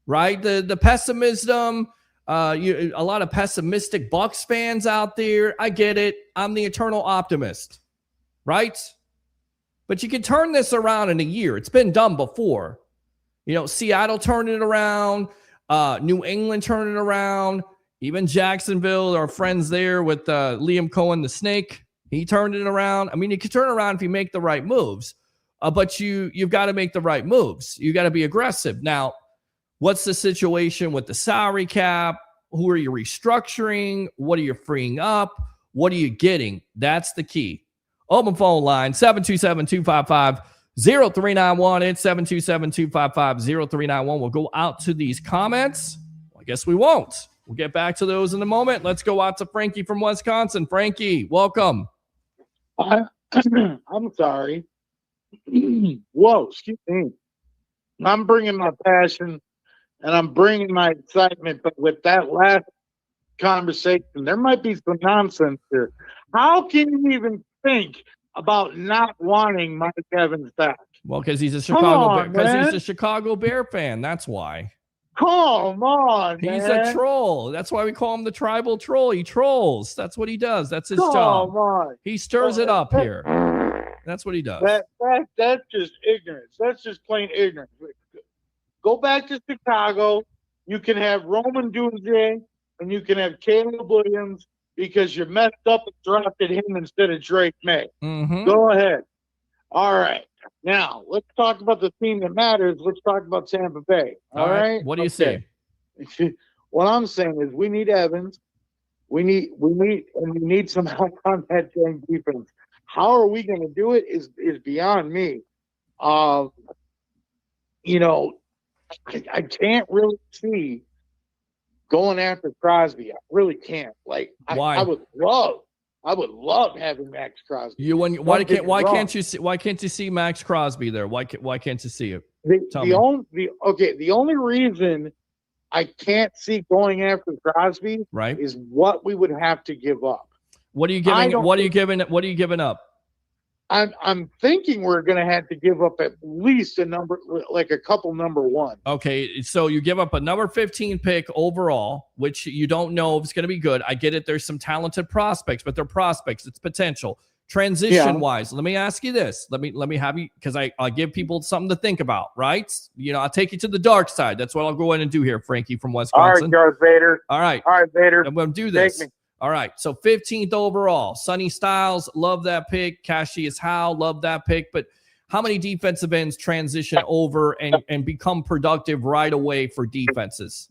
right? The pessimism, a lot of pessimistic Bucs fans out there. I get it. I'm the eternal optimist, right? But you can turn this around in a year. It's been done before. Seattle turning it around, New England turning it around, even Jacksonville, our friends there with Liam Cohen, the snake, he turned it around. I mean, you can turn around if you make the right moves, but you've got to make the right moves. You got to be aggressive. Now, what's the situation with the salary cap? Who are you restructuring? What are you freeing up? What are you getting? That's the key. Open phone line, 727-255-0391. It's 727-255-0391. We'll go out to these comments. Well, I guess we won't. We'll get back to those in a moment. Let's go out to Frankie from Wisconsin. Frankie, welcome. I'm sorry. Whoa, excuse me. I'm bringing my passion and I'm bringing my excitement, but with that last conversation, there might be some nonsense here. How can you even think about not wanting Mike Evans back? Well, because he's a Chicago Bear fan. That's why. Come on, he's man. a troll. That's why we call him the tribal troll. He trolls. That's what he does. That's his job. On. He stirs it up here. That's what he does. That's just ignorance. That's just plain ignorance. Go back to Chicago. You can have Roman Doomsday and you can have Caleb Williams because you messed up and drafted him instead of Drake May. Mm-hmm. Go ahead. All right. Now, let's talk about the team that matters. Let's talk about Tampa Bay. All right? What do you say? What I'm saying is we need Evans. We need some help on that dang defense. How are we going to do it is beyond me. I can't really see going after Crosby. I really can't. Why? I would love having Max Crosby. Why can't you see Max Crosby there? Why can't you see it? The only reason I can't see going after Crosby is what we would have to give up. What are you giving? What are you giving up? I'm thinking we're going to have to give up at least a couple number one. Okay, so you give up a number 15 pick overall, which you don't know if it's going to be good. I get it. There's some talented prospects, but they're prospects. It's potential. Transition-wise, let me ask you this. Let me have you, because I give people something to think about, right? I'll take you to the dark side. That's what I'll go ahead and do here, Frankie from Wisconsin. All right, Darth Vader. All right, Vader. I'm going to do this. All right, so 15th overall, Sonny Styles, love that pick. Cassius Howe, love that pick. But how many defensive ends transition over and become productive right away for defenses?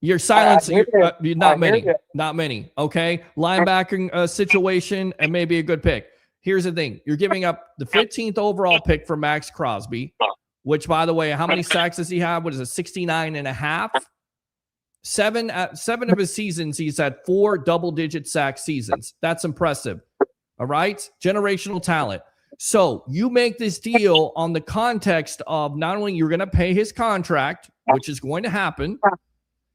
Your silence, not many. Okay, linebacking situation and maybe a good pick. Here's the thing: you're giving up the 15th overall pick for Max Crosby, which, by the way, how many sacks does he have? What is it, 69.5? Seven of his seasons, he's had 4 double-digit sack seasons. That's impressive. All right? Generational talent. So you make this deal on the context of not only you're going to pay his contract, which is going to happen,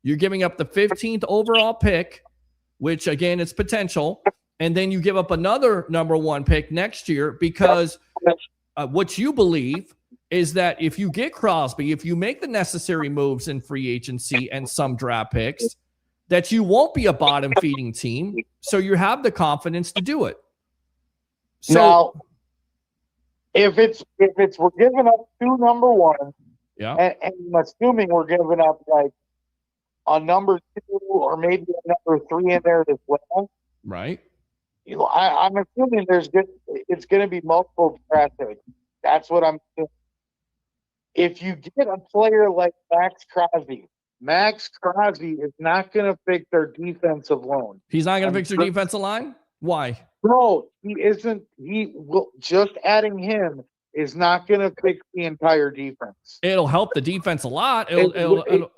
you're giving up the 15th overall pick, which, again, it's potential, and then you give up another number 1 pick next year because what you believe is that if you get Crosby, if you make the necessary moves in free agency and some draft picks, that you won't be a bottom-feeding team, so you have the confidence to do it. So now, if it's we're giving up 2 number 1s, and I'm assuming we're giving up like a number 2 or maybe a number 3 in there as well, right? I'm assuming it's going to be multiple draft picks. That's what I'm saying. If you get a player like Max Crosby is not going to fix their defensive line. He's not going to fix their defensive line? Why? No, he isn't. Just adding him is not going to fix the entire defense. It'll help the defense a lot. It's going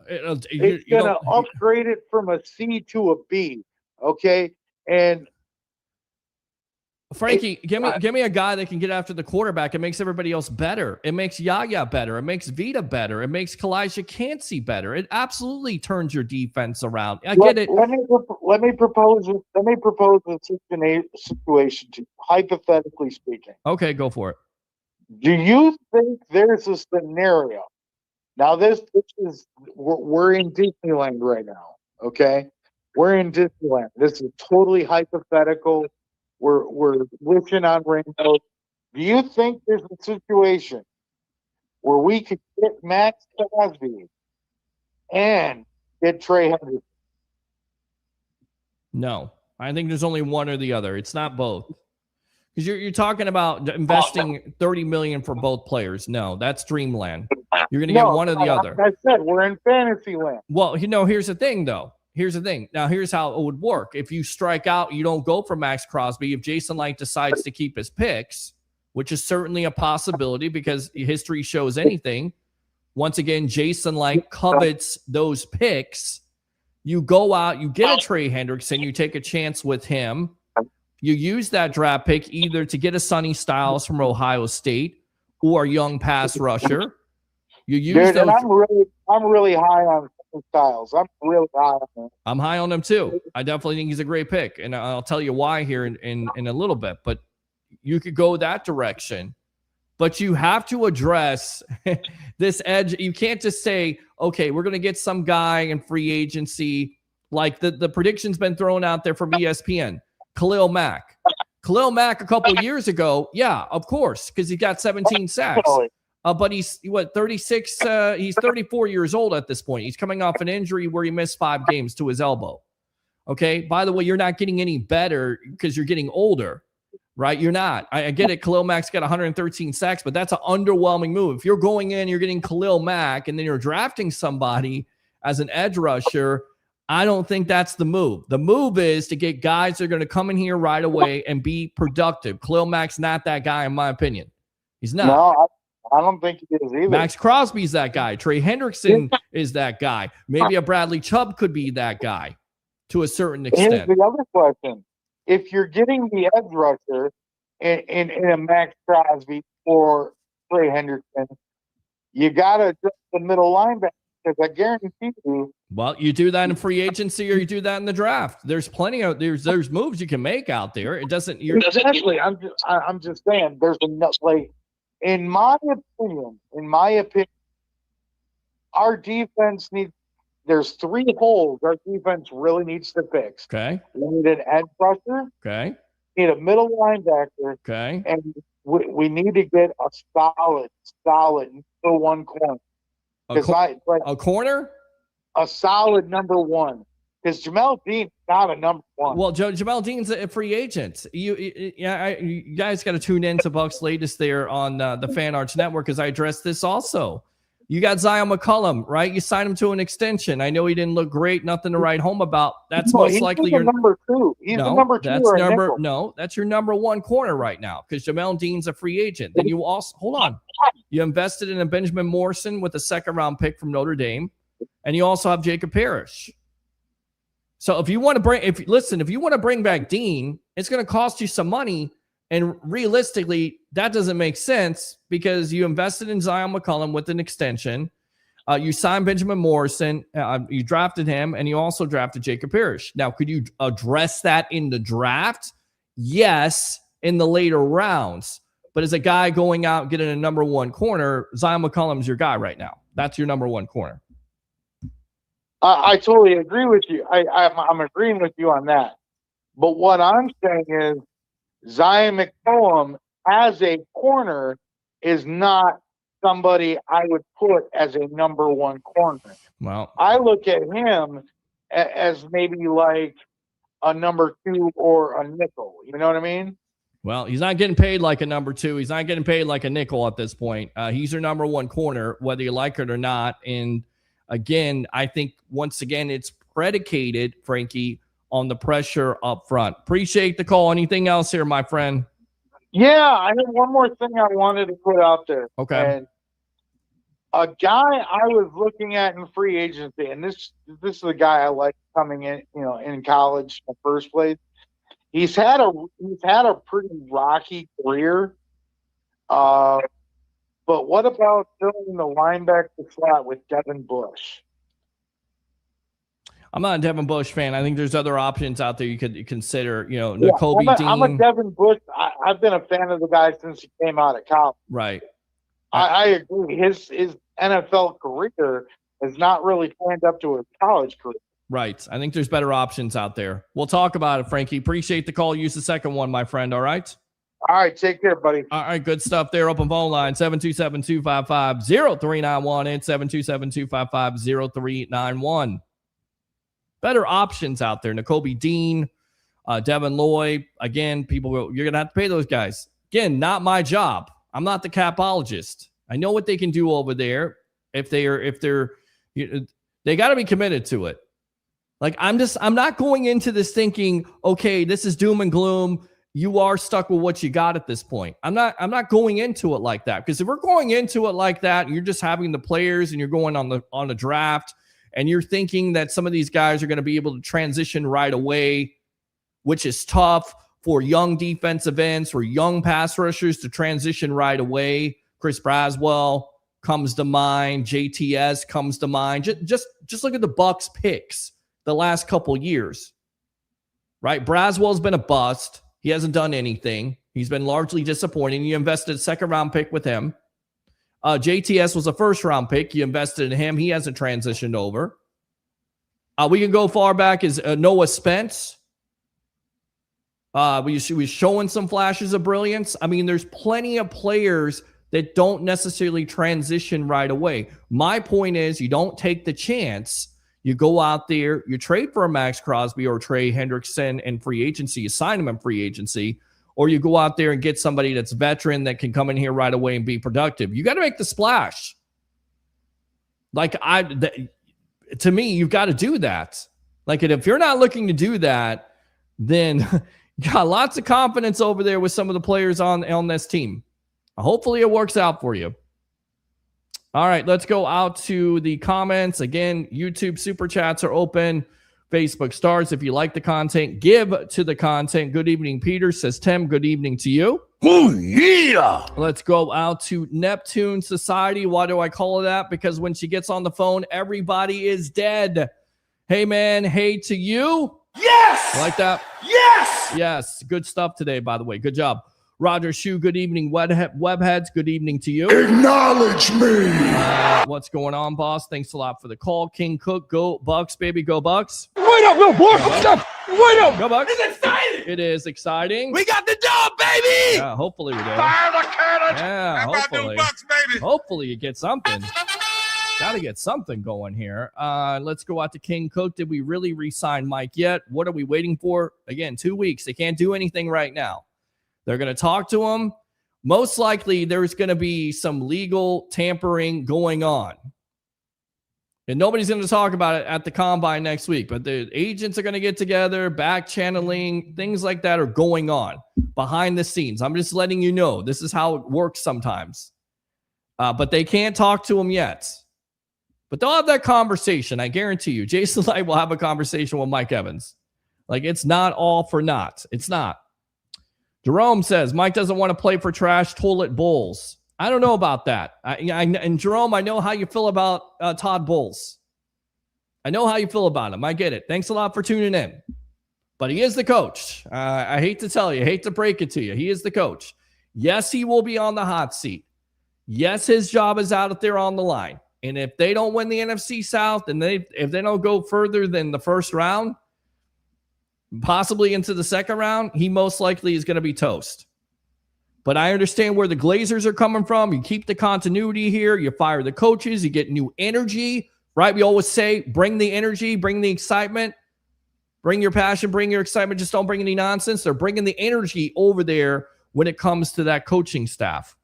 to upgrade it from a C to a B. Okay, and Frankie, give me a guy that can get after the quarterback. It makes everybody else better. It makes Yaya better. It makes Vita better. It makes Kalijah Cansey better. It absolutely turns your defense around. I get it. Let me propose a situation to you, hypothetically speaking. Okay, go for it. Do you think there's a scenario? Now this is we're in Disneyland right now. Okay, we're in Disneyland. This is totally hypothetical. We're wishing on rainbows. Do you think there's a situation where we could get Max Crosby and get Trey Hendrickson? No, I think there's only one or the other. It's not both. Because you're talking about investing $30 million for both players. No, that's dreamland. You're going to get one or the other. Like I said, we're in fantasy land. Well, here's the thing, though. Here's the thing. Now, here's how it would work. If you strike out, you don't go for Max Crosby. If Jason Light decides to keep his picks, which is certainly a possibility because history shows anything. Once again, Jason Light covets those picks. You go out, you get a Trey Hendrickson, you take a chance with him. You use that draft pick either to get a Sonny Styles from Ohio State or a young pass rusher. You use Dude, those. I'm really high on Styles. I'm really high on him. I'm high on him too. I definitely think he's a great pick, and I'll tell you why here in a little bit. But you could go that direction. But you have to address this edge. You can't just say, okay, we're going to get some guy in free agency. Like the prediction's been thrown out there from ESPN. Khalil Mack. Khalil Mack a couple years ago, yeah, of course, because he got 17 sacks. But he's 36? He's 34 years old at this point. He's coming off an injury where he missed 5 games to his elbow. Okay. By the way, you're not getting any better because you're getting older, right? You're not. I get it. Khalil Mack's got 113 sacks, but that's an underwhelming move. If you're going in, you're getting Khalil Mack, and then you're drafting somebody as an edge rusher, I don't think that's the move. The move is to get guys that are going to come in here right away and be productive. Khalil Mack's not that guy, in my opinion. He's not. No, I don't think he is either. Max Crosby's that guy. Trey Hendrickson is that guy. Maybe a Bradley Chubb could be that guy to a certain extent. Here's the other question. If you're getting the edge rusher in a Max Crosby or Trey Hendrickson, you got to adjust the middle linebacker because I guarantee you. Well, you do that in free agency or you do that in the draft. There's plenty of there's moves you can make out there. It doesn't. Exactly. I'm just saying. There's enough. Like in my opinion, our defense needs. There's 3 holes our defense really needs to fix. Okay. We need an edge rusher. Okay. We need a middle linebacker. Okay. And we need to get a solid number 1 corner. A corner? A solid number 1. Because Jamel Dean's not a number 1. Well, Jamel Dean's a free agent. You guys got to tune in to Bucs Latest there on the Fan Arts Network as I address this also. You got Zion McCollum, right? You signed him to an extension. I know he didn't look great, nothing to write home about. That's most likely your number 2. He's the number 2. That's your number 1 corner right now because Jamel Dean's a free agent. Then you also you invested in a Benjamin Morrison with a 2nd-round pick from Notre Dame, and you also have Jacob Parrish. So if you want to bring back Dean, it's going to cost you some money. And realistically, that doesn't make sense because you invested in Zion McCollum with an extension. You signed Benjamin Morrison. You drafted him, and you also drafted Jacob Parrish. Now, could you address that in the draft? Yes, in the later rounds. But as a guy going out getting a number 1 corner, Zion McCollum's your guy right now. That's your number 1 corner. I totally agree with you. I'm agreeing with you on that. But what I'm saying is Zion McCollum as a corner is not somebody I would put as a number 1 corner. Well, I look at him as maybe like a number 2 or a nickel. You know what I mean? Well, he's not getting paid like a number 2. He's not getting paid like a nickel at this point. He's your number 1 corner, whether you like it or not. And again, I think once again, it's predicated, Frankie, on the pressure up front. Appreciate the call. Anything else here, my friend? Yeah, I have one more thing I wanted to put out there. Okay. And a guy I was looking at in free agency, and this is a guy I like coming in, in college in the first place. He's had a pretty rocky career. But what about filling the linebacker slot with Devin Bush? I'm not a Devin Bush fan. I think there's other options out there you could consider. Nakobe Dean. I'm a Devin Bush. I've been a fan of the guy since he came out of college. Right. I agree. His NFL career has not really planned up to his college career. Right. I think there's better options out there. We'll talk about it, Frankie. Appreciate the call. Use the second one, my friend. All right. All right, take care, buddy. All right, good stuff there. Open phone line, 727-255-0391 and 727-255-0391. Better options out there. Nakobe Dean, Devin Lloyd. Again, you're going to have to pay those guys. Again, not my job. I'm not the capologist. I know what they can do over there. They got to be committed to it. Like, I'm not going into this thinking, okay, this is doom and gloom. You are stuck with what you got at this point. I'm not going into it like that, because if we're going into it like that and you're just having the players and you're going on the draft and you're thinking that some of these guys are going to be able to transition right away, which is tough for young defensive ends, for young pass rushers to transition right away. Chris Braswell comes to mind. JTS comes to mind. Just look at the Bucs picks the last couple years, right? Braswell's been a bust. He hasn't done anything. He's been largely disappointing. You invested a second-round pick with him. JTS was a first-round pick. You invested in him. He hasn't transitioned over. We can go far back as Noah Spence. We was showing some flashes of brilliance. I mean, there's plenty of players that don't necessarily transition right away. My point is, you don't take the chance. You go out there, you trade for a Max Crosby or Trey Hendrickson in free agency, you sign him in free agency, or you go out there and get somebody that's veteran that can come in here right away and be productive. You got to make the splash. To me, you've got to do that. Like, if you're not looking to do that, then you got lots of confidence over there with some of the players on this team. Hopefully it works out for you. All right, let's go out to the comments. Again, YouTube super chats are open. Facebook stars, if you like the content, give to the content. Good evening, Peter, says Tim. Good evening to you. Oh, yeah. Let's go out to Neptune Society. Why do I call it that? Because when she gets on the phone, everybody is dead. Hey, man. Hey to you. Yes. You like that? Yes. Yes. Good stuff today, by the way. Good job. Roger Shue, good evening. Webheads, good evening to you. Acknowledge me. What's going on, boss? Thanks a lot for the call. King Cook, go Bucs, baby. Go Bucs. Wait up, little boy. Stop. Wait up. Go Bucs. It's exciting. It is exciting. We got the dub, baby. Yeah, hopefully we do. Fire the cannon. Yeah, How about them hopefully. Bucs, baby? Hopefully you get something. Got to get something going here. Let's go out to King Cook. Did we really re-sign Mike yet? What are we waiting for? Again, 2 weeks. They can't do anything right now. They're going to talk to him. Most likely there's going to be some legal tampering going on. And nobody's going to talk about it at the combine next week. But the agents are going to get together, back channeling, things like that are going on behind the scenes. I'm just letting you know. This is how it works sometimes. But they can't talk to him yet. But they'll have that conversation. I guarantee you. Jason Light will have a conversation with Mike Evans. Like, it's not all for naught. It's not. Jerome says, Mike doesn't want to play for trash toilet Bulls. I don't know about that. And Jerome, I know how you feel about Todd Bowles. I know how you feel about him. I get it. Thanks a lot for tuning in. But he is the coach. I hate to tell you, I hate to break it to you. He is the coach. Yes, he will be on the hot seat. Yes, his job is out there on the line. And if they don't win the NFC South, and if they don't go further than the first round, possibly into the second round, he most likely is going to be toast. But I understand where the Glazers are coming from. You keep the continuity here. You fire the coaches. You get new energy, right? We always say, bring the energy, bring the excitement, bring your passion, bring your excitement. Just don't bring any nonsense. They're bringing the energy over there when it comes to that coaching staff.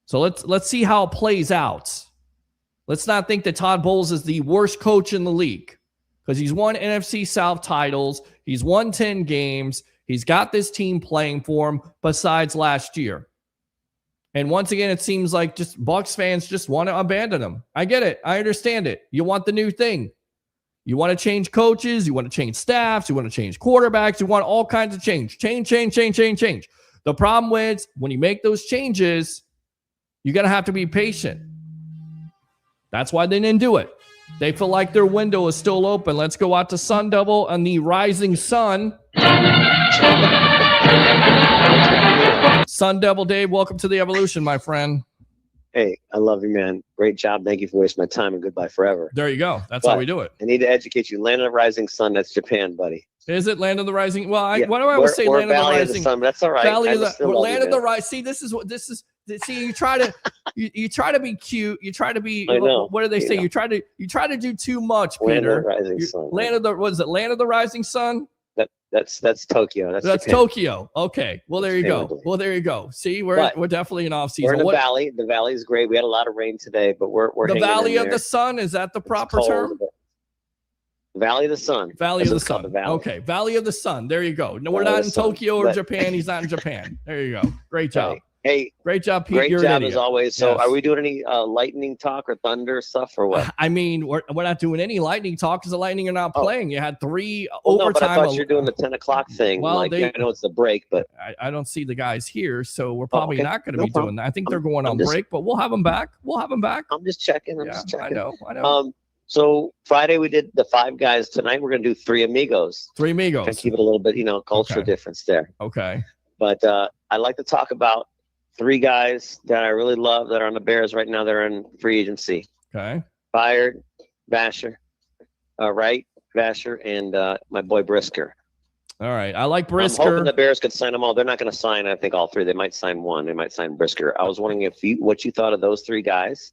So let's see how it plays out. Let's not think that Todd Bowles is the worst coach in the league. Because he's won NFC South titles. He's won 10 games. He's got this team playing for him besides last year. And once again, it seems like just Bucs fans just want to abandon him. I get it. I understand it. You want the new thing. You want to change coaches. You want to change staffs. You want to change quarterbacks. You want all kinds of change. Change. The problem is when you make those changes, you're going to have to be patient. That's why they didn't do it. They feel like their window is still open. Let's go out to Sun Devil and the Rising Sun. Sun Devil Dave, welcome to the Evolution, my friend. Hey, I love you, man. Great job. Thank you for wasting my time, and goodbye forever. There you go. That's how we do it. I need to educate you. Land of the Rising Sun. That's Japan, buddy. Is it Land of the Rising? Well, Yeah, why do I always say Land of the Valley Rising? Of the Sun, but that's all right. Valley of the Land of the right. Rising. See, this is what this is. See, you try to you try to be cute. You try to be. I know. What do they say? Yeah. You try to do too much, Land Peter. of the Rising Sun. Land of the what is it? Land of the Rising Sun. That's Tokyo. That's Japan. Tokyo. Okay. Well, there you Japan, go. Well, there you go. See, we're definitely in off season. We're in the valley. The valley is great. We had a lot of rain today, but we're the hanging Valley in of there. the Sun. Is that the proper It's term? cold. Valley of the Sun. Valley That's of the what's called, Sun. the Valley. Okay, Valley of the Sun. There you go. No, we're Valley not of in the Sun. Tokyo or But- Japan. He's not in Japan. There you go. Great job. Right. Hey, Great job, Pete. great You're job an idiot. as always. So, Yes. are we doing any lightning talk or thunder stuff or what? I mean, we're not doing any lightning talk because the Lightning are not playing. You had 3 Well, no, but overtime. I thought you were doing the 10 o'clock thing. Well, Like, they- I know it's the break, but I don't see the guys here, so we're probably okay. not going to No be problem. doing that. I think they're going I'm on just- break, but we'll have them back. We'll have them back. I'm just checking. I'm Yeah, just checking. I know. So Friday we did the 5 guys. Tonight we're going to do 3 amigos. 3 Kind of amigos. keep it a little bit, cultural Okay. difference there. Okay. But I'd like to talk about 3 guys that I really love that are on the Bears right now. They're in free agency. Okay. Byard, Vasher, Wright, Vasher, and my boy Brisker. All right. I like I'm hoping Brisker. the Bears could sign them all. They're not going to sign, I think, all 3. They might sign 1. They might sign Brisker. I was wondering what you thought of those 3 guys,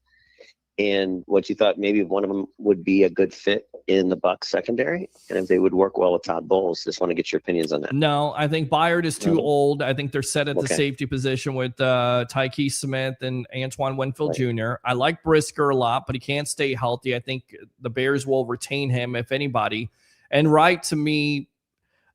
and what you thought maybe one of them would be a good fit in the Bucs secondary, and if they would work well with Todd Bowles. Just want to get your opinions on that. No, I think Byard is too No. old. I think they're set at the Okay. safety position with Tyke Smith and Antoine Winfield Right. Jr. I like Brisker a lot, but he can't stay healthy. I think the Bears will retain him, if anybody. And Wright, to me,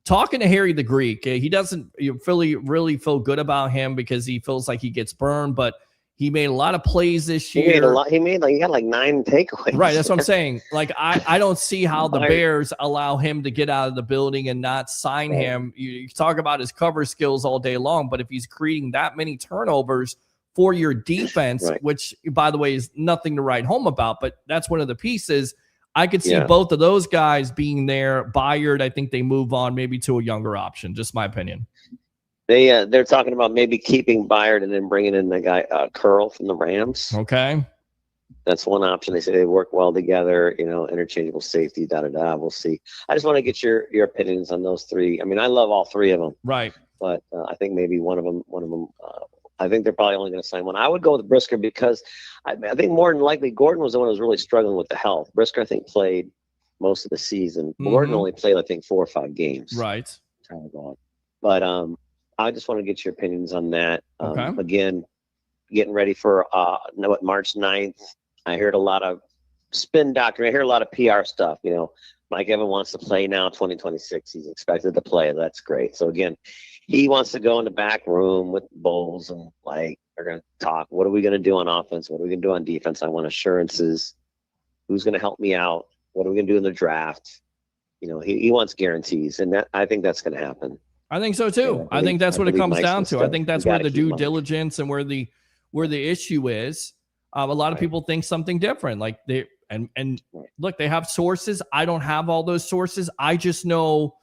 talking to Harry the Greek, he doesn't really feel good about him because he feels like he gets burned, but he made a lot of plays this He year. made a lot. He had like 9 takeaways. Right, that's what I'm saying. Like, I don't see how the Right. Bears allow him to get out of the building and not sign Right. him. You talk about his cover skills all day long, but if he's creating that many turnovers for your defense, Right. which, by the way, is nothing to write home about, but that's one of the pieces. I could see Yeah. both of those guys being there. Byard, I think they move on maybe to a younger option. Just my opinion. They're talking about maybe keeping Byard and then bringing in the guy Curl from the Rams. Okay. That's one option. They say they work well together. Interchangeable safety. We'll see. I just want to get your opinions on those 3. I mean, I love all 3 of them, Right. but I think maybe one of them. I think they're probably only going to sign one. I would go with Brisker because I think more than likely Gordon was the one who was really struggling with the health. Brisker, I think, played most of the season. Gordon only played, I think, 4 or 5 games. Right. But I just want to get your opinions on that. Okay. Again, getting ready for March 9th. I heard a lot of spin doctrine. I hear a lot of PR stuff. Mike Evans wants to play now, 2026. He's expected to play. That's great. So again, he wants to go in the back room with Bowles and they're going to talk. What are we going to do on offense? What are we going to do on defense? I want assurances. Who's going to help me out? What are we going to do in the draft? He wants guarantees, and I think that's going to happen. I think so too. Yeah, I think that's what it comes down to. I think that's where the due Mike. diligence and where the issue is. A lot of people think something different. Like and look, they have sources. I don't have all those sources. I just know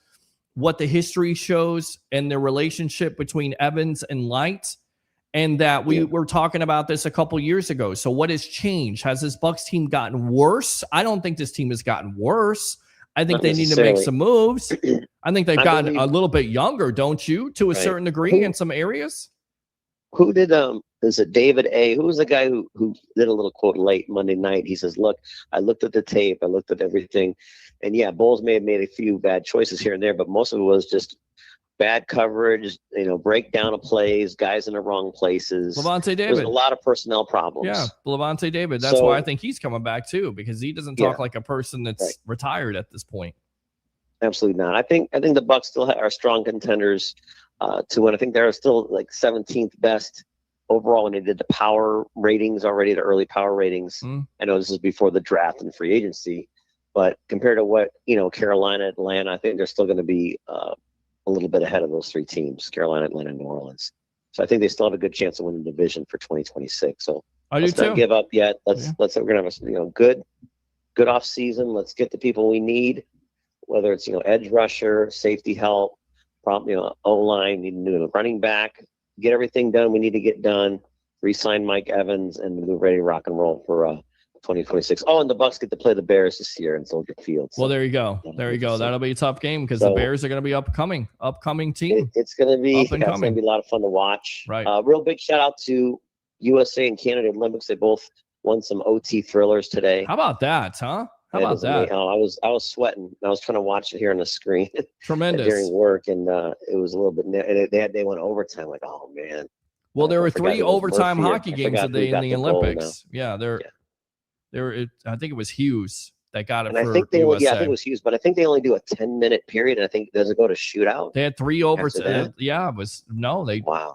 what the history shows and the relationship between Evans and Light, and that we were talking about this a couple years ago. So what has changed? Has this Bucs team gotten worse? I don't think this team has gotten worse. I think Not they need to make necessarily. some moves. I think they've I gotten believe- a little bit younger, don't you, to a Right. certain degree in some areas? Who did is it David A? Who was the guy who did a little quote late Monday night? He says, "Look, I looked at the tape, I looked at everything, and yeah, Bowles may have made a few bad choices here and there, but most of it was just bad coverage, breakdown of plays, guys in the wrong places. Levante There's David. a lot of personnel problems. Yeah, Levante David. That's So- why I think he's coming back too, because he doesn't talk Yeah. like a person that's Right. retired at this point. Absolutely not. I think the Bucs still are strong contenders to win. I think they're still like 17th best overall when they did the power ratings already, the early power ratings. I know this is before the draft and free agency, but compared to what Carolina, Atlanta, I think they're still going to be a little bit ahead of those 3 teams: Carolina, Atlanta, and New Orleans. So I think they still have a good chance of winning the division for 2026. So I do let's not too. give up yet. We're gonna have a good off season. Let's get the people we need, whether it's edge rusher, safety help, O line, need a new running back, get everything done we need to get done. re-sign Mike Evans, and we're ready to rock and roll for 2026. Oh, and the Bucs get to play the Bears this year in Soldier Field. Well, there you go. There you go. That'll be a tough game because the Bears are going to be upcoming team. It's going to be Up and it's going coming. to be a lot of fun to watch. Right. Real big shout out to USA and Canada Olympics. They both won some OT thrillers today. How about that, huh? How about that? I was sweating. I was trying to watch it here on the screen. Tremendous. During work, and it was a little bit. They went overtime. Like, oh man. Well, there were 3 overtime Murphy, hockey games today in the Olympics. Yeah, there. I think it was Hughes that got it and for I think they USA. I think it was Hughes, but I think they only do a 10-minute period. And I think does it go to shootout? They had 3 overtime. Yeah, it was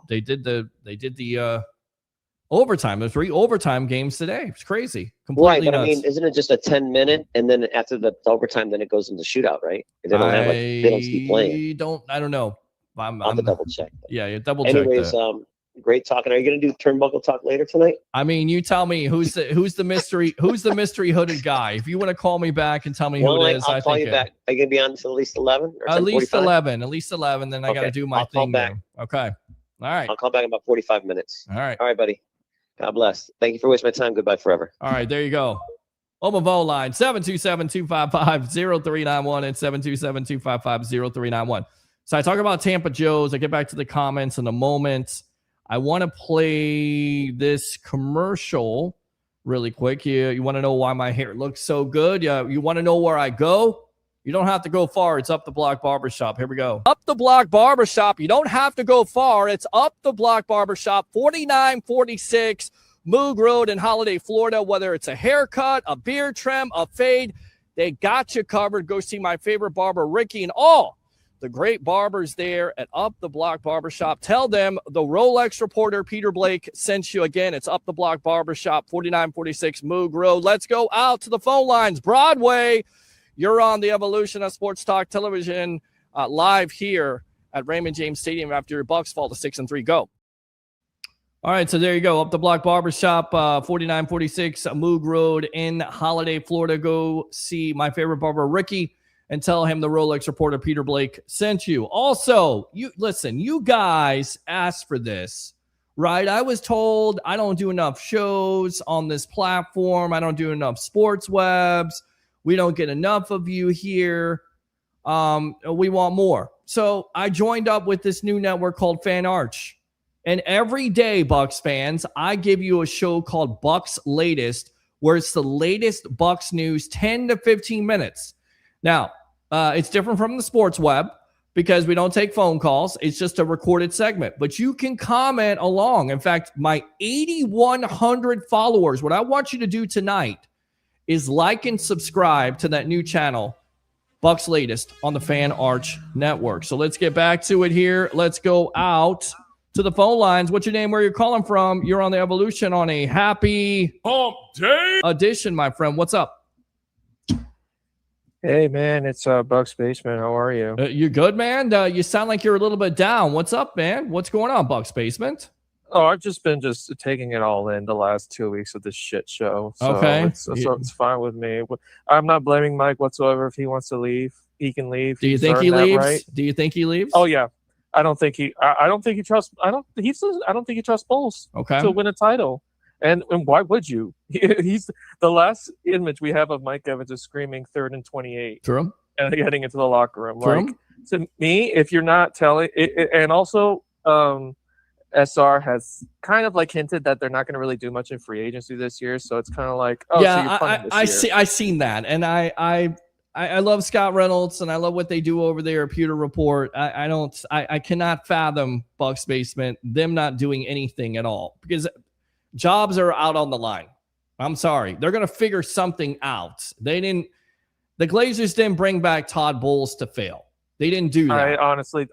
They did the overtime. There's 3 overtime games today. It's crazy. Completely right, but nuts. I mean, isn't it just a 10-minute, and then after the overtime, then it goes into shootout, right? They don't keep playing. I don't know. I'll have to double check. Yeah, double check. Anyways, great talking. Are you going to do turnbuckle talk later tonight? I mean, you tell me who's the mystery hooded guy. If you want to call me back and tell me who it is, I'll call you back. Are you going to be on until at least 11? Or at least 11. At least 11. Then I got to do my thing. Back. Okay. All right. I'll call back in about 45 minutes. All right. All right, buddy. God bless. Thank you for wasting my time. Goodbye forever. All right. There you go. Open phone line 727-255-0391 and 727-255-0391. So I talk about Tampa Joe's. I get back to the comments in a moment. I want to play this commercial really quick. You want to know why my hair looks so good? Yeah, you want to know where I go? You don't have to go far. It's Up the Block Barbershop. Here we go. Up the Block Barbershop. You don't have to go far. It's Up the Block Barbershop, 4946 Moog Road in Holiday, Florida. Whether it's a haircut, a beard trim, a fade, they got you covered. Go see my favorite barber, Ricky, and all the great barbers there at Up the Block Barbershop. Tell them the Rolex reporter, Peter Blake, sent you again. It's Up the Block Barbershop, 4946 Moog Road. Let's go out to the phone lines. Broadway, you're on the Evolution of Sports Talk Television live here at Raymond James Stadium after your Bucs fall to 6-3. Go. All right, so there you go. Up the Block Barbershop, 4946 Moog Road in Holiday, Florida. Go see my favorite barber, Ricky, and tell him the Rolex reporter, Peter Blake, sent you. Also, you guys asked for this, right? I was told I don't do enough shows on this platform. I don't do enough sports webs. We don't get enough of you here. We want more. So I joined up with this new network called Fan Arch. And every day, Bucs fans, I give you a show called Bucs Latest, where it's the latest Bucs news, 10 to 15 minutes. Now, it's different from the sports web because we don't take phone calls. It's just a recorded segment, but you can comment along. In fact, my 8,100 followers, what I want you to do tonight is like and subscribe to that new channel, Bucs Latest, on the Fan Arch Network. So let's get back to it here. Let's go out to the phone lines. What's your name? Where you're calling from? You're on the Evolution on a happy hump day edition, my friend. What's up? Hey, man, it's Bucs Basement. How are you? You good, man? You sound like you're a little bit down. What's up, man? What's going on, Bucs Basement? Oh, I've just been taking it all in the last 2 weeks of this shit show. So okay. It's fine with me. I'm not blaming Mike whatsoever. If he wants to leave, he can leave. Do you think he leaves? Right? Do you think he leaves? Oh, yeah. I don't think he trusts Bowles to win a title. And why would you? He's the last image we have of Mike Evans is screaming 3rd and 28. True. And getting into the locker room. True. Like, to me, if you're not telling it, and also SR has kind of like hinted that they're not going to really do much in free agency this year. So it's kind of like, oh, yeah, so you're punting this year. I seen that, and I love Scott Reynolds and I love what they do over there at Pewter Report. I cannot fathom Bucs Basement them not doing anything at all because jobs are out on the line. I'm sorry. They're going to figure something out. The Glazers didn't bring back Todd Bowles to fail. They didn't do that. I honestly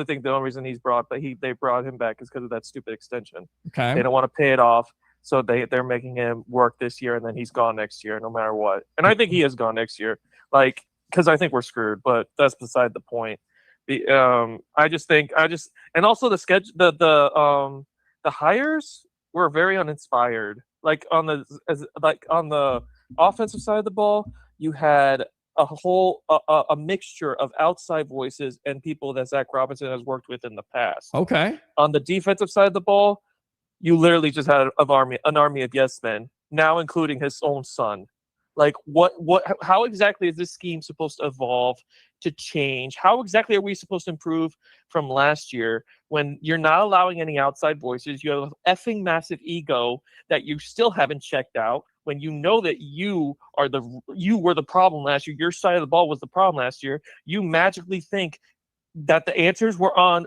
think the only reason they brought him back is because of that stupid extension. Okay. They don't want to pay it off. So they're making him work this year and then he's gone next year no matter what. And I think he is gone next year. Like, because I think we're screwed, but that's beside the point. And also the sketch, the hires were very uninspired. Like on the offensive side of the ball, you had a mixture of outside voices and people that Zach Robinson has worked with in the past. Okay. On the defensive side of the ball, you literally just had an army of yes men, now including his own son. Like, how exactly is this scheme supposed to evolve, to change? How exactly are we supposed to improve from last year when you're not allowing any outside voices? You have an effing massive ego that you still haven't checked out, when you know that you were the problem last year. Your side of the ball was the problem last year. You magically think that the answers were on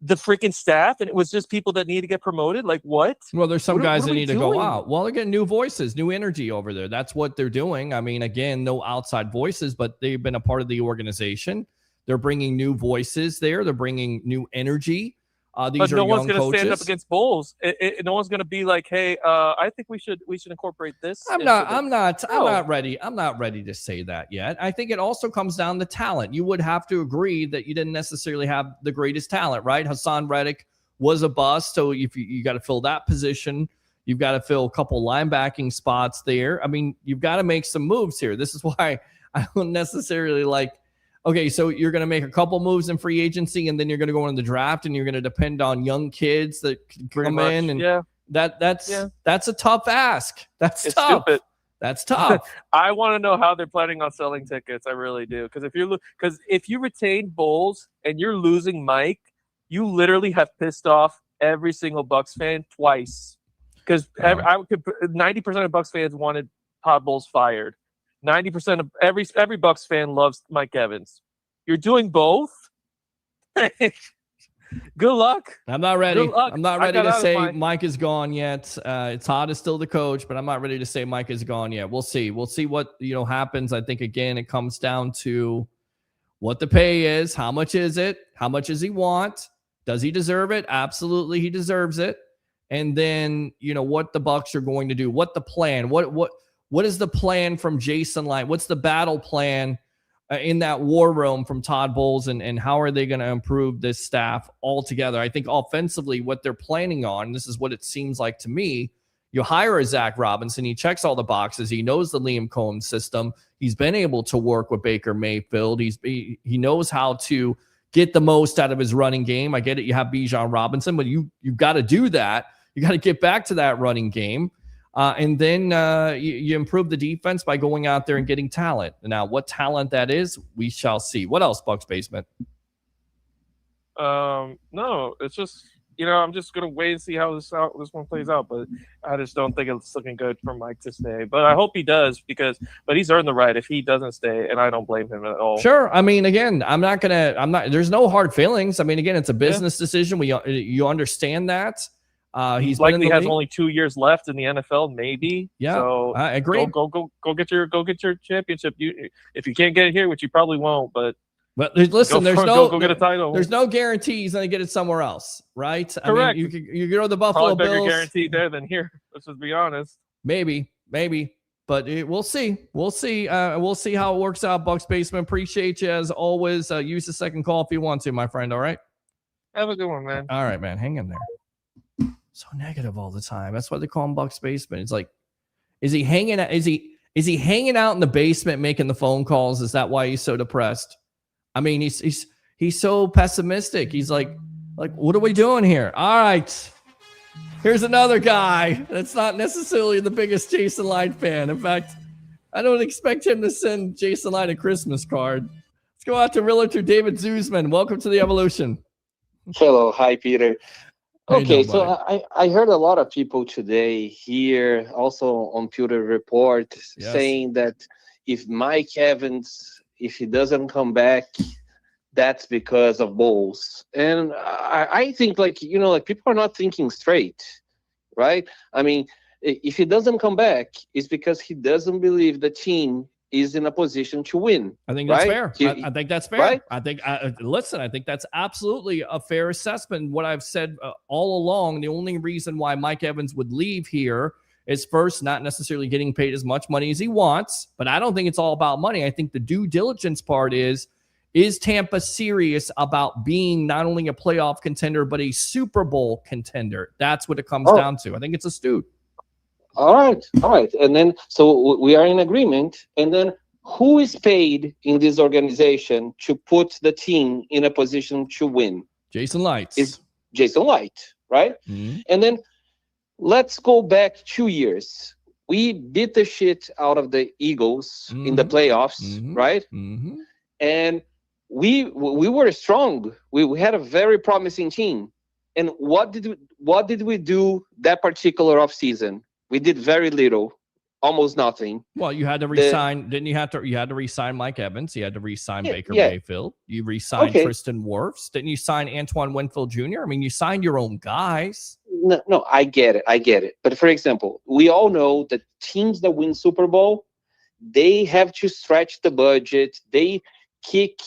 the freaking staff, and it was just people that need to get promoted. Like, what? Well, there's some guys that need to go doing? out. Well, they're getting new voices, new energy over there. That's what they're doing. I mean, again, no outside voices, but they've been a part of the organization. They're bringing new voices there. They're bringing new energy. These but are no young one's going to coaches. stand up against Bulls. No one's going to be like, "Hey, I think we should incorporate this." I'm not ready. I'm not ready to say that yet. I think it also comes down to talent. You would have to agree that you didn't necessarily have the greatest talent, right? Hassan Reddick was a bust, so if you got to fill that position, you've got to fill a couple linebacking spots there. I mean, you've got to make some moves here. This is why I don't necessarily like. Okay, so you're going to make a couple moves in free agency, and then you're going to go in the draft, and you're going to depend on young kids that can come in, and that's a tough ask. It's tough. Stupid. That's tough. I want to know how they're planning on selling tickets. I really do, because if you retain Bulls and you're losing Mike, you literally have pissed off every single Bucs fan twice. Because 90% of Bucs fans wanted Todd Bowles fired. 90% of every Bucs fan loves Mike Evans. You're doing both. Good luck. I'm not ready. I'm not ready to say Mike is gone yet. Todd is still the coach, but I'm not ready to say Mike is gone yet. We'll see. We'll see what happens. I think again it comes down to what the pay is. How much is it? How much does he want? Does he deserve it? Absolutely, he deserves it. And then what the Bucs are going to do. What the plan? What is the plan from Jason Light? What's the battle plan in that war room from Todd Bowles, and how are they going to improve this staff altogether? I think offensively, what they're planning on, this is what it seems like to me, you hire a Zach Robinson. He checks all the boxes. He knows the Liam Cohen system. He's been able to work with Baker Mayfield. He knows how to get the most out of his running game. I get it. You have Bijan Robinson, but you've got to do that. You got to get back to that running game. And then you improve the defense by going out there and getting talent. Now, what talent that is, we shall see. What else, Bucs Basement? No, it's just I'm just gonna wait and see how this one plays out. But I just don't think it's looking good for Mike to stay. But I hope he does, but he's earned the right if he doesn't stay, and I don't blame him at all. Sure. I mean, again, there's no hard feelings. I mean, again, it's a business decision. You understand that. He's likely has only 2 years left in the NFL, maybe. Yeah, so I agree. Go get your championship. If you can't get it here, which you probably won't, but listen, go get a title. There's no guarantee he's going to get it somewhere else, right? Correct. I mean, you go to the Buffalo Bills. Bills. Guaranteed there than here. Let's just be honest. Maybe, but we'll see. We'll see how it works out. Bucs Basement. Appreciate you as always. Use the second call if you want to, my friend. All right. Have a good one, man. All right, man. Hang in there. So negative all the time. That's why they call him Bucs Basement. It's like, is he hanging out? Is he hanging out in the basement making the phone calls? Is that why he's so depressed? I mean, he's so pessimistic. He's like, what are we doing here? All right, here's another guy that's not necessarily the biggest Jason Light fan. In fact, I don't expect him to send Jason Light a Christmas card. Let's go out to realtor David Zuzman. Welcome to the Evolution. Hello, hi Peter. Okay, so I heard a lot of people today here, also on Pewter Report, saying that if Mike Evans, if he doesn't come back, that's because of Bowles. And I think people are not thinking straight, right? I mean, if he doesn't come back, it's because he doesn't believe the team is in a position to win. I think that's fair. I think that's fair. Right? I think, I think that's absolutely a fair assessment. What I've said all along, the only reason why Mike Evans would leave here is first, not necessarily getting paid as much money as he wants, but I don't think it's all about money. I think the due diligence part is Tampa serious about being not only a playoff contender, but a Super Bowl contender? That's what it comes down to. I think it's astute. All right. And then, so we are in agreement. And then who is paid in this organization to put the team in a position to win? Jason Light. Is Jason Light, right? Mm-hmm. And then let's go back 2 years. We beat the shit out of the Eagles in the playoffs, right? Mm-hmm. And we were strong. We had a very promising team. And what did we do that particular offseason? We did very little, almost nothing. Well, you had to resign. Didn't you have to? You had to resign Mike Evans. You had to resign Baker Mayfield. You resigned Tristan Wirfs. Didn't you sign Antoine Winfield Jr.? I mean, you signed your own guys. No, I get it. But for example, we all know that teams that win Super Bowl, they have to stretch the budget. They kick,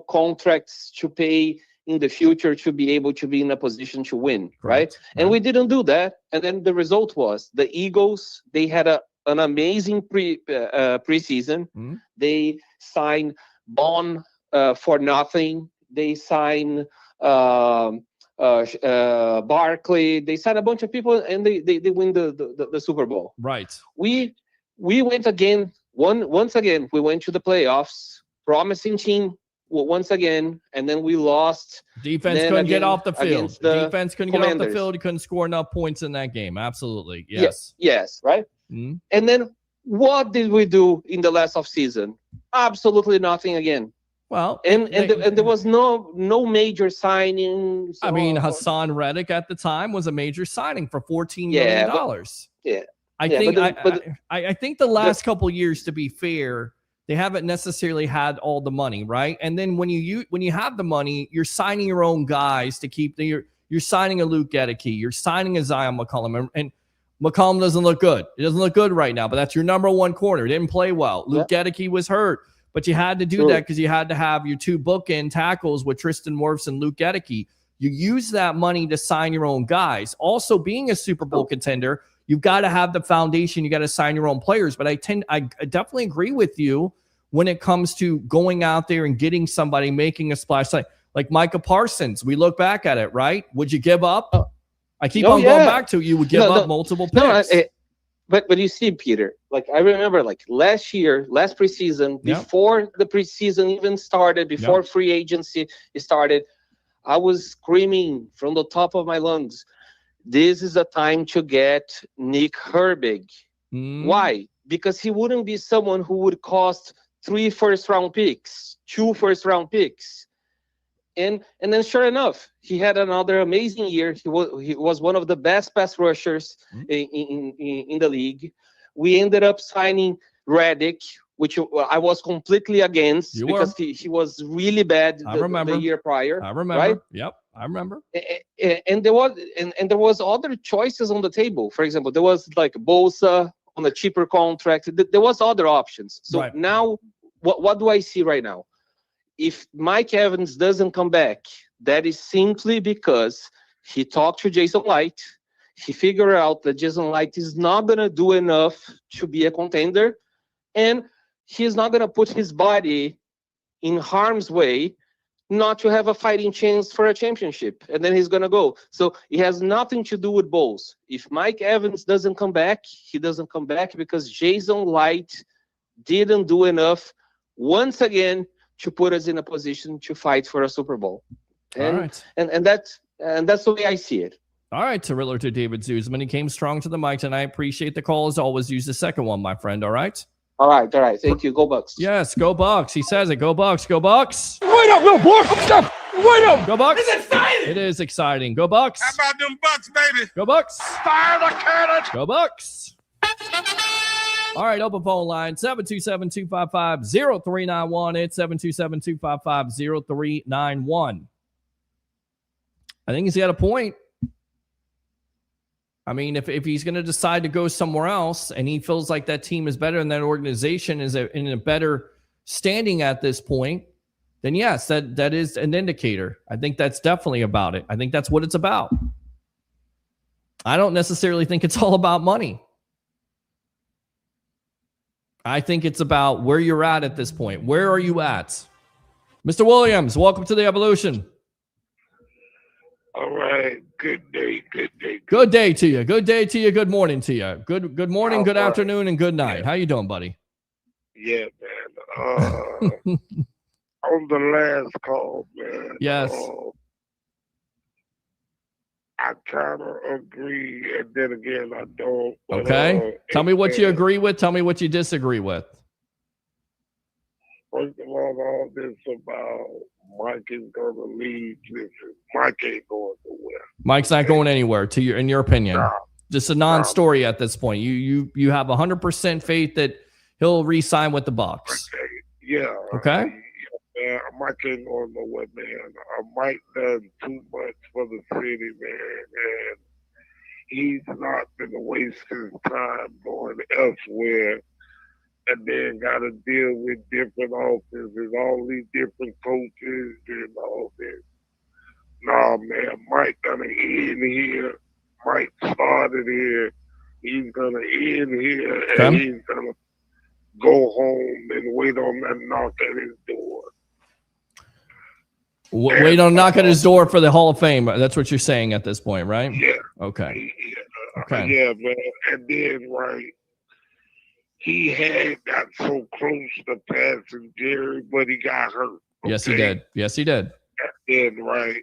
contracts to pay in the future to be able to be in a position to win, right? And we didn't do that. And then the result was the Eagles, they had an amazing preseason. Mm-hmm. They signed Bond for nothing. They signed Barkley. They signed a bunch of people, and they win the Super Bowl. Right. We went again. Once again, we went to the playoffs. Promising team once again, and then we lost. Defense couldn't get off the field. Defense couldn't get off the field. He couldn't score enough points in that game. Absolutely. Yes. Yes. Right. Mm-hmm. And then what did we do in the last offseason? Absolutely nothing again. Well, and there was no major signings. I mean, Hassan Reddick at the time was a major signing for $14 million. I think the last couple of years, to be fair, they haven't necessarily had all the money, right? And then when you have the money, you're signing your own guys to keep you're signing a Luke Gedeke, you're signing a Zion McCollum, and McCollum doesn't look good. It doesn't look good right now, but that's your number one corner. Didn't play well. Luke Gedeke was hurt, but you had to do that because you had to have your two bookend tackles with Tristan Wirfs and Luke Gedeke. You use that money to sign your own guys. Also, being a Super Bowl contender, you've got to have the foundation. You got to sign your own players. But I definitely agree with you when it comes to going out there and getting somebody, making a splash, like Micah Parsons. We look back at it, right? Would you give up? I keep on going back to you would give up multiple picks. But you see, Peter, like I remember like last preseason, before the preseason even started, before free agency started, I was screaming from the top of my lungs, this is a time to get Nick Herbig. Why? Because he wouldn't be someone who would cost 3 first-round picks, 2 first-round picks. And then sure enough, he had another amazing year. He was one of the best pass rushers in the league. We ended up signing Reddick, which I was completely against because he was really bad the year prior. I remember. Right? Yep, I remember. And there was other choices on the table. For example, there was like Bosa on a cheaper contract. There was other options. So now, what do I see right now? If Mike Evans doesn't come back, that is simply because he talked to Jason Light. He figured out that Jason Light is not going to do enough to be a contender. And he's not going to put his body in harm's way not to have a fighting chance for a championship. And then he's going to go. So it has nothing to do with Bowles. If Mike Evans doesn't come back, he doesn't come back because Jason Light didn't do enough once again to put us in a position to fight for a Super Bowl. And that's the way I see it. All right, to Realtor David Zuzman. He came strong to the mic, and I appreciate the call. As always, use the second one, my friend. All right? All right. Thank you. Go Bucs. Yes, go Bucs. He says it. Go Bucs. Go Bucs. Wait up, little boy. Stop. Wait up. Go Bucs. It's exciting. It is exciting. Go Bucs. How about them Bucs, baby? Go Bucs. Fire the cannon. Go Bucs. All right, open phone line, 727-255-0391. It's 727-255-0391. I think he's got a point. I mean, if he's going to decide to go somewhere else and he feels like that team is better and that organization is in a better standing at this point, then yes, that is an indicator. I think that's definitely about it. I think that's what it's about. I don't necessarily think it's all about money. I think it's about where you're at this point. Where are you at? Mr. Williams, welcome to the Evolution. All right. Good day. Good day to you. Good day to you. Good morning to you. Good morning, good afternoon, and good night. How you doing, buddy? Yeah, man. On the last call, man. Yes. I kind of agree, and then again, I don't. But, Okay. Tell me what you agree with. Tell me what you disagree with. First of all this about Mike is going to leave. Listen, Mike ain't going nowhere. Mike's not going anywhere. In your opinion, Nah. just a non-story at this point. You have 100% faith that he'll re-sign with the Bucs. Okay. Yeah. Okay. Yeah, Mike ain't going nowhere, man. Mike done too much for the city, man, and he's not gonna waste his time going elsewhere. And then got to deal with different offenses, all these different coaches and all this. Nah, man, Mike gonna end here. Mike started here. He's gonna end here, and he's gonna go home and wait on that knock at his door. Wait on knock at his door for the Hall of Fame. That's what you're saying at this point, right? Yeah. Okay. Okay. Yeah, man. And then, right, he had got so close to passing Jerry, but he got hurt. Okay? Yes, he did. Yes, he did. And then, right,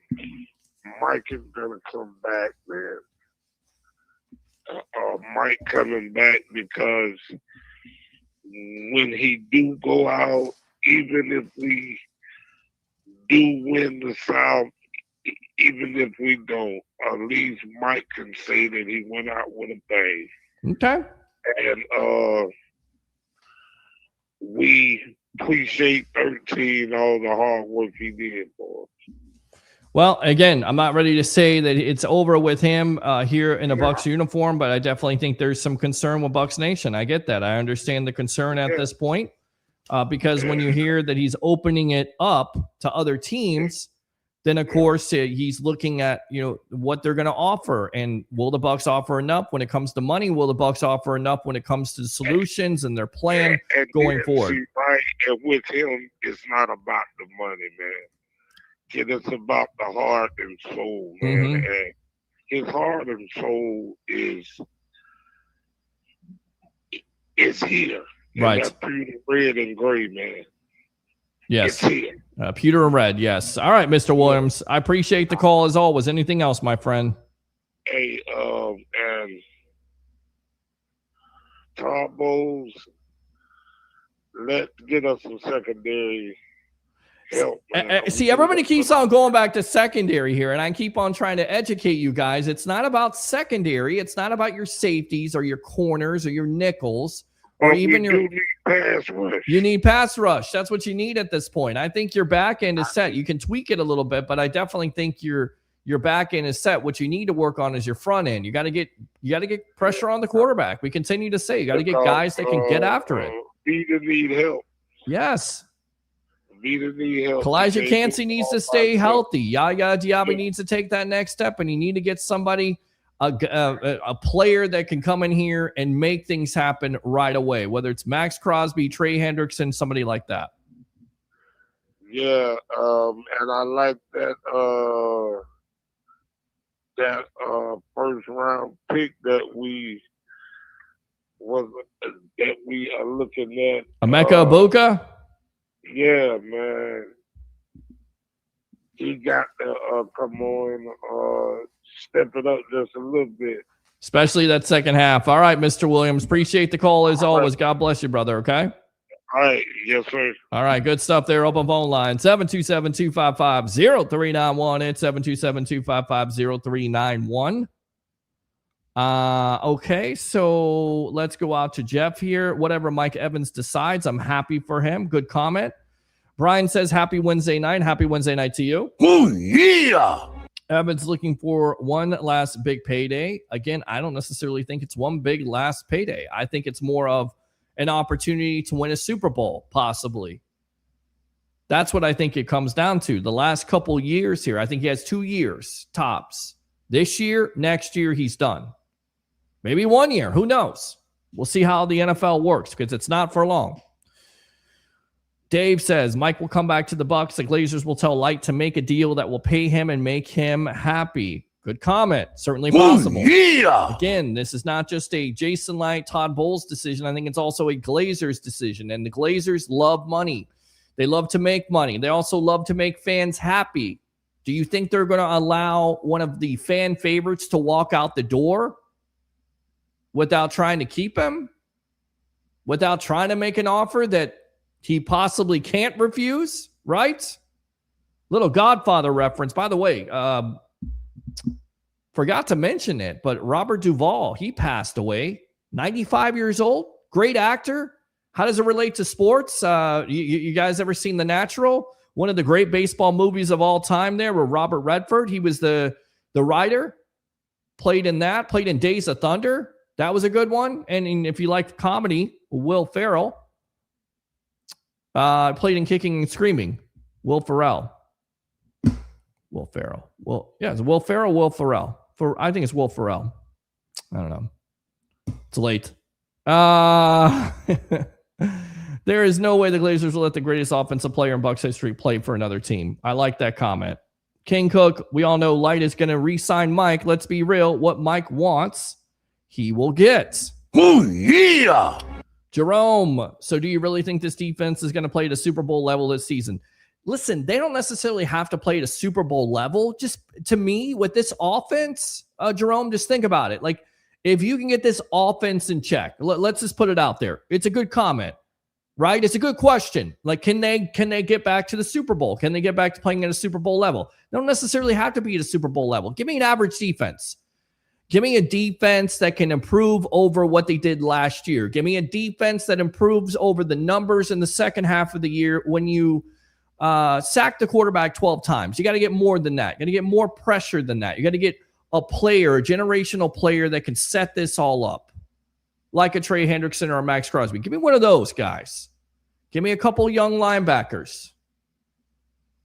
Mike is gonna come back, man. Mike coming back because when he do go out, even if we do win the South, even if we don't, at least Mike can say that he went out with a bang. Okay. And we appreciate 13 all the hard work he did for us. Well, again, I'm not ready to say that it's over with him here in a Bucs uniform, but I definitely think there's some concern with Bucs Nation. I get that. I understand the concern at this point because when you hear that he's opening it up to other teams, then of course he's looking at what they're going to offer, and will the Bucs offer enough when it comes to money? Will the Bucs offer enough when it comes to solutions and their plan going forward? See, right, and with him, it's not about the money, man. It's about the heart and soul, man. Mm-hmm. And his heart and soul is here. Right. That pewter red and gray, man. Yes. It's here. Pewter and red, yes. All right, Mr. Williams. I appreciate the call as always. Anything else, my friend? Hey, and Todd Bowles, let's get us some secondary help. See, everybody keeps on going back to secondary here, and I keep on trying to educate you guys. It's not about secondary. It's not about your safeties or your corners or your nickels or even your need pass rush. You need pass rush. That's what you need at this point. I think your back end is set. You can tweak it a little bit, but I definitely think your back end is set. What you need to work on is your front end. You got to get pressure on the quarterback. We continue to say you got to get guys that can get after it. Vita need help. Yes. Vita need help. Kalijah Kancey needs to stay healthy. Yaya Diaby needs to take that next step, and you need to get somebody, a player that can come in here and make things happen right away, whether it's Max Crosby, Trey Hendrickson, somebody like that. Yeah, and I like that first round pick that we are looking at. Emeka Egbuka? Yeah, man. He got to come on, step it up just a little bit. Especially that second half. All right, Mr. Williams. Appreciate the call as always. God bless you, brother, okay? All right. Yes, sir. All right, good stuff there. Open phone line, 727-255-0391. It's 727-255-0391. Okay, so let's go out to Jeff here. Whatever Mike Evans decides, I'm happy for him. Good comment. Brian says, happy Wednesday night. Happy Wednesday night to you. Oh, yeah. Evans looking for one last big payday. Again, I don't necessarily think it's one big last payday. I think it's more of an opportunity to win a Super Bowl, possibly. That's what I think it comes down to. The last couple years here, I think he has 2 years, tops. This year, next year, he's done. Maybe 1 year. Who knows? We'll see how the NFL works because it's not for long. Dave says, Mike will come back to the Bucs. The Glazers will tell Light to make a deal that will pay him and make him happy. Good comment. Certainly possible. Yeah. Again, this is not just a Jason Light, Todd Bowles decision. I think it's also a Glazers decision. And the Glazers love money. They love to make money. They also love to make fans happy. Do you think they're going to allow one of the fan favorites to walk out the door without trying to keep him? Without trying to make an offer that he possibly can't refuse, right? Little Godfather reference. By the way, forgot to mention it, but Robert Duvall, he passed away, 95 years old, great actor. How does it relate to sports? You guys ever seen The Natural? One of the great baseball movies of all time there with Robert Redford. He was the writer, played in Days of Thunder. That was a good one. And if you like comedy, Will Ferrell played in Kicking and Screaming. Will Ferrell. It's Will Ferrell, Will Ferrell. I think it's Will Ferrell. I don't know. It's late. There is no way the Glazers will let the greatest offensive player in Bucs history play for another team. I like that comment. King Cook, we all know Light is going to re-sign Mike. Let's be real. What Mike wants, he will get. Oh, yeah. Jerome, so do you really think this defense is going to play at a Super Bowl level this season? Listen, they don't necessarily have to play at a Super Bowl level. Just to me, with this offense, Jerome, just think about it. Like, if you can get this offense in check, let's just put it out there. It's a good comment, right? It's a good question. Like, can they get back to the Super Bowl? Can they get back to playing at a Super Bowl level? They don't necessarily have to be at a Super Bowl level. Give me an average defense. Give me a defense that can improve over what they did last year. Give me a defense that improves over the numbers in the second half of the year when you sack the quarterback 12 times. You got to get more than that. You got to get more pressure than that. You got to get a generational player that can set this all up, like a Trey Hendrickson or a Max Crosby. Give me one of those guys. Give me a couple young linebackers.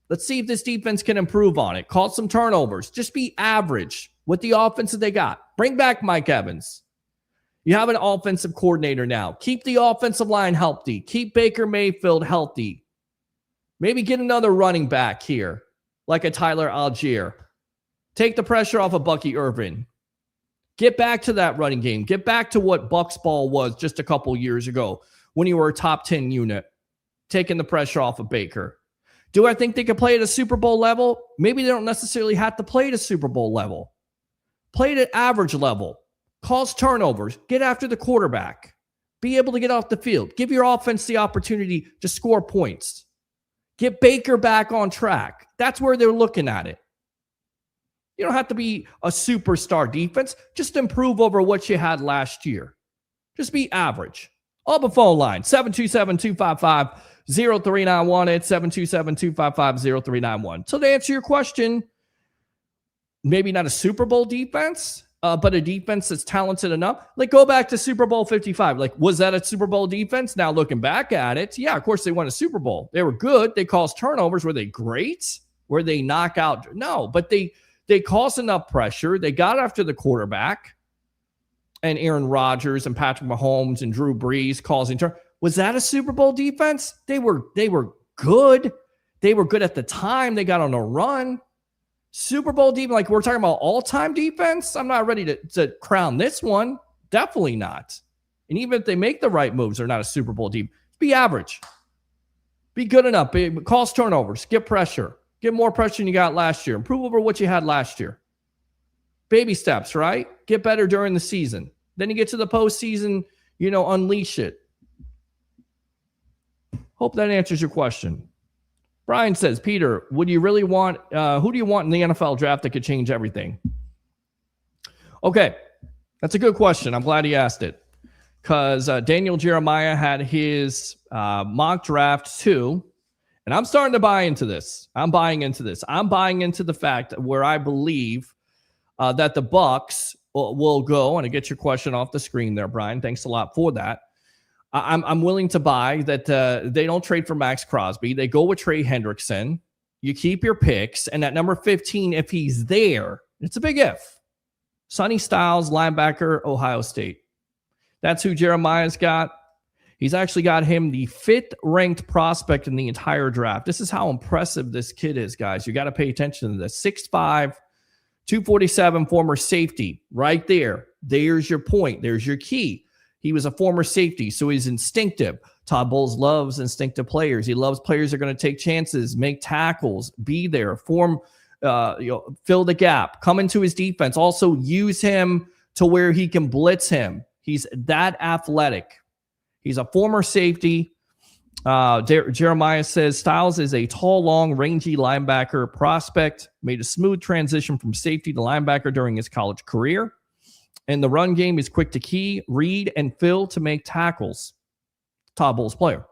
Let's see if this defense can improve on it. Cause some turnovers. Just be average with the offense that they got. Bring back Mike Evans. You have an offensive coordinator now. Keep the offensive line healthy. Keep Baker Mayfield healthy. Maybe get another running back here, like a Tyler Algier. Take the pressure off of Bucky Irvin. Get back to that running game. Get back to what Bucs ball was just a couple years ago when you were a top 10 unit, taking the pressure off of Baker. Do I think they could play at a Super Bowl level? Maybe they don't necessarily have to play at a Super Bowl level. Play it at average level. Cause turnovers. Get after the quarterback. Be able to get off the field. Give your offense the opportunity to score points. Get Baker back on track. That's where they're looking at it. You don't have to be a superstar defense. Just improve over what you had last year. Just be average. On the phone line, 727-255-0391. It's 727-255-0391. So to answer your question, maybe not a Super Bowl defense, but a defense that's talented enough. Like, go back to Super Bowl 55. Like, was that a Super Bowl defense? Now looking back at it, yeah, of course they won a Super Bowl. They were good. They caused turnovers. Were they great? Were they knockout? No, but they caused enough pressure. They got after the quarterback and Aaron Rodgers and Patrick Mahomes and Drew Brees causing turn. Was that a Super Bowl defense? They were good. They were good at the time. They got on a run. Super Bowl defense, like we're talking about all-time defense, I'm not ready to crown this one. Definitely not. And even if they make the right moves, they're not a Super Bowl defense. Be average. Be good enough. Cause turnovers. Get pressure. Get more pressure than you got last year. Improve over what you had last year. Baby steps, right? Get better during the season. Then you get to the postseason, unleash it. Hope that answers your question. Brian says, Peter, would you really want, who do you want in the NFL draft that could change everything? Okay, that's a good question. I'm glad he asked it because Daniel Jeremiah had his mock draft too. And I'm starting to buy into this. I'm buying into the fact where I believe that the Bucs will go, and I get your question off the screen there, Brian. Thanks a lot for that. I'm willing to buy that they don't trade for Max Crosby. They go with Trey Hendrickson. You keep your picks, and at number 15, if he's there, it's a big if. Sonny Styles, linebacker, Ohio State. That's who Jeremiah's got. He's actually got him the 5th ranked prospect in the entire draft. This is how impressive this kid is, guys. You got to pay attention to this. 6'5", 247, former safety. Right there. There's your point. There's your key. He was a former safety, so he's instinctive. Todd Bowles loves instinctive players. He loves players that are going to take chances, make tackles, be there, form fill the gap, come into his defense, also use him to where he can blitz him. He's that athletic. He's a former safety. Jeremiah says Styles is a tall, long, rangy linebacker prospect, made a smooth transition from safety to linebacker during his college career. In the run game, he's quick to key, read, and fill to make tackles. Todd Bowles player.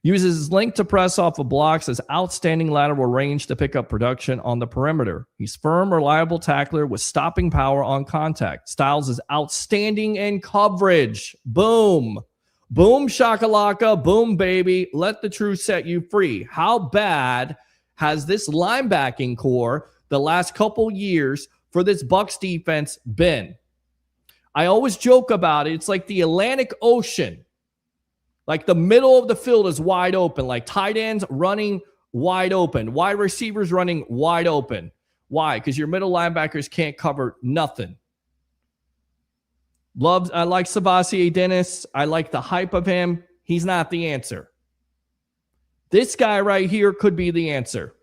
Uses his length to press off of blocks, has outstanding lateral range to pick up production on the perimeter. He's firm, reliable tackler with stopping power on contact. Styles is outstanding in coverage. Boom. Boom, shakalaka. Boom, baby. Let the truth set you free. How bad has this linebacking core the last couple years for this Bucs defense been? I always joke about it. It's like the Atlantic Ocean. Like the middle of the field is wide open, like tight ends running wide open, wide receivers running wide open. Why? Because your middle linebackers can't cover nothing. I like Savasi Dennis. I like the hype of him. He's not the answer. This guy right here could be the answer.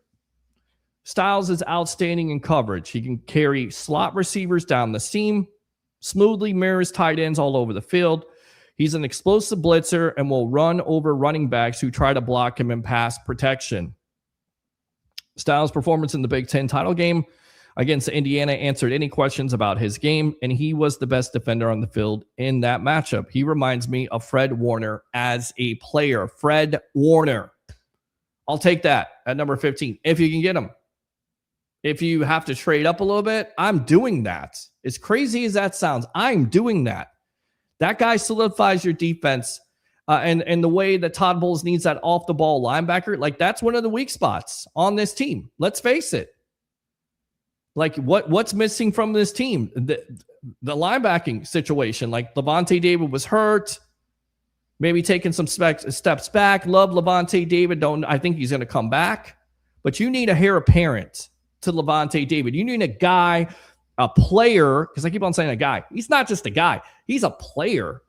Styles is outstanding in coverage. He can carry slot receivers down the seam, smoothly mirrors tight ends all over the field. He's an explosive blitzer and will run over running backs who try to block him in pass protection. Styles' performance in the Big Ten title game against Indiana answered any questions about his game, and he was the best defender on the field in that matchup. He reminds me of Fred Warner as a player. Fred Warner. I'll take that at number 15 if you can get him. If you have to trade up a little bit, I'm doing that. As crazy as that sounds, I'm doing that. That guy solidifies your defense, and the way that Todd Bowles needs that off-the-ball linebacker, like that's one of the weak spots on this team. Let's face it. Like what's missing from this team? The linebacking situation. Like Levante David was hurt, maybe taking some steps back. Love Levante David. I think he's going to come back, but you need a heir apparent to Levante David. You need a guy, a player, because I keep on saying a guy. He's not just a guy. He's a player.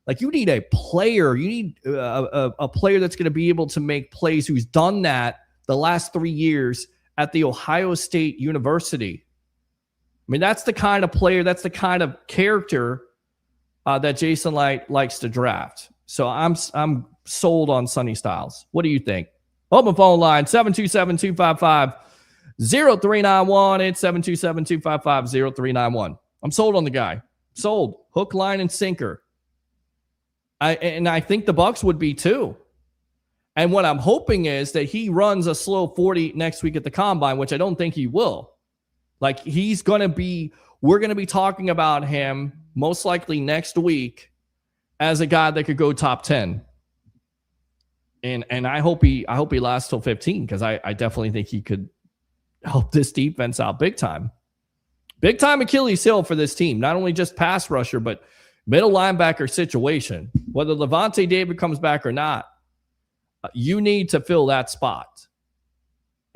Like you need a player. You need a player that's going to be able to make plays, who's done that the last 3 years at the Ohio State University. I mean, that's the kind of player, that's the kind of character that Jason Light likes to draft. So I'm sold on Sonny Styles. What do you think? Open phone line, 727-255-0391. It's 727-255-0391. I'm sold on the guy. Sold. Hook, line, and sinker. I think the Bucs would be too. And what I'm hoping is that he runs a slow 40 next week at the Combine, which I don't think he will. Like we're going to be talking about him most likely next week as a guy that could go top 10. And I hope he lasts till 15, because I definitely think he could help this defense out big time. Big time Achilles heel for this team. Not only just pass rusher, but middle linebacker situation. Whether Levante David comes back or not, you need to fill that spot.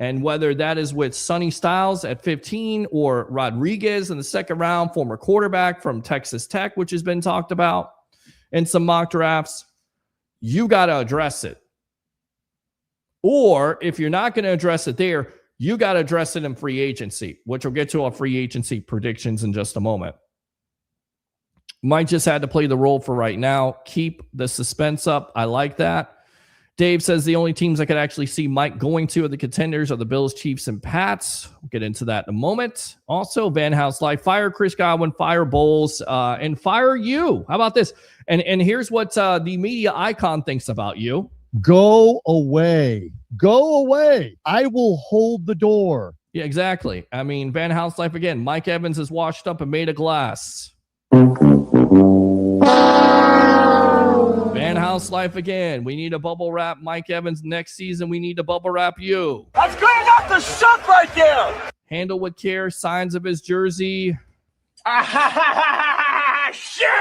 And whether that is with Sonny Styles at 15 or Rodriguez in the second round, former quarterback from Texas Tech, which has been talked about in some mock drafts, you got to address it. Or if you're not going to address it there, you got to address it in free agency, which we'll get to our free agency predictions in just a moment. Mike just had to play the role for right now. Keep the suspense up. I like that. Dave says the only teams I could actually see Mike going to are the contenders are the Bills, Chiefs, and Pats. We'll get into that in a moment. Also, Van House Life, fire Chris Godwin, fire Bowles, and fire you. How about this? And here's what the media icon thinks about you. Go away. Go away. I will hold the door. Yeah, exactly. I mean, Van House Life again. Mike Evans is washed up and made of glass. Van House Life again. We need a bubble wrap Mike Evans next season. We need to bubble wrap you. That's good enough to suck right there. Handle with care. Signs of his jersey. Shut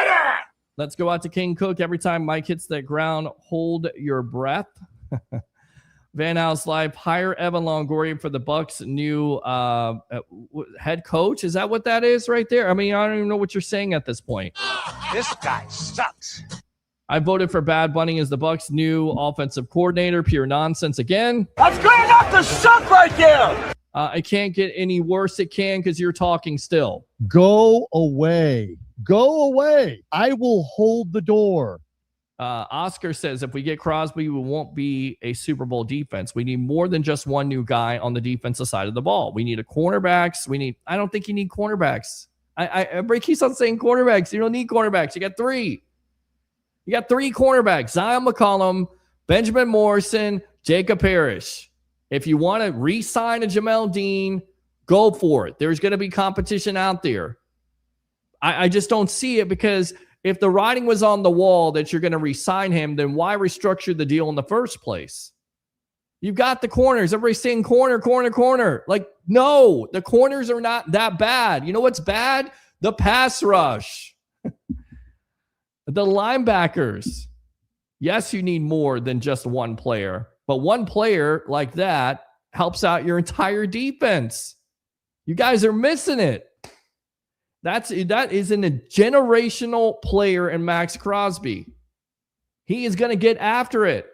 up. Let's go out to King Cook. Every time Mike hits the ground, hold your breath. Van House Life, hire Evan Longoria for the Bucs' new head coach. Is that what that is right there? I mean, I don't even know what you're saying at this point. This guy sucks. I voted for Bad Bunny as the Bucs' new offensive coordinator. Pure nonsense again. That's good enough to suck right there. It can't get any worse. It can because you're talking still. Go away. Go away. I will hold the door. Oscar says if we get Crosby, we won't be a Super Bowl defense. We need more than just one new guy on the defensive side of the ball. We need cornerbacks. I don't think you need cornerbacks. Everybody keeps on saying cornerbacks. You don't need cornerbacks. You got three. You got three cornerbacks: Zion McCollum, Benjamin Morrison, Jacob Parrish. If you want to re-sign a Jamel Dean, go for it. There's going to be competition out there. I just don't see it, because if the writing was on the wall that you're going to re-sign him, then why restructure the deal in the first place? You've got the corners. Everybody's saying corner, corner, corner. Like, no, the corners are not that bad. You know what's bad? The pass rush. The linebackers. Yes, you need more than just one player, but one player like that helps out your entire defense. You guys are missing it. That is a generational player in Max Crosby. He is going to get after it.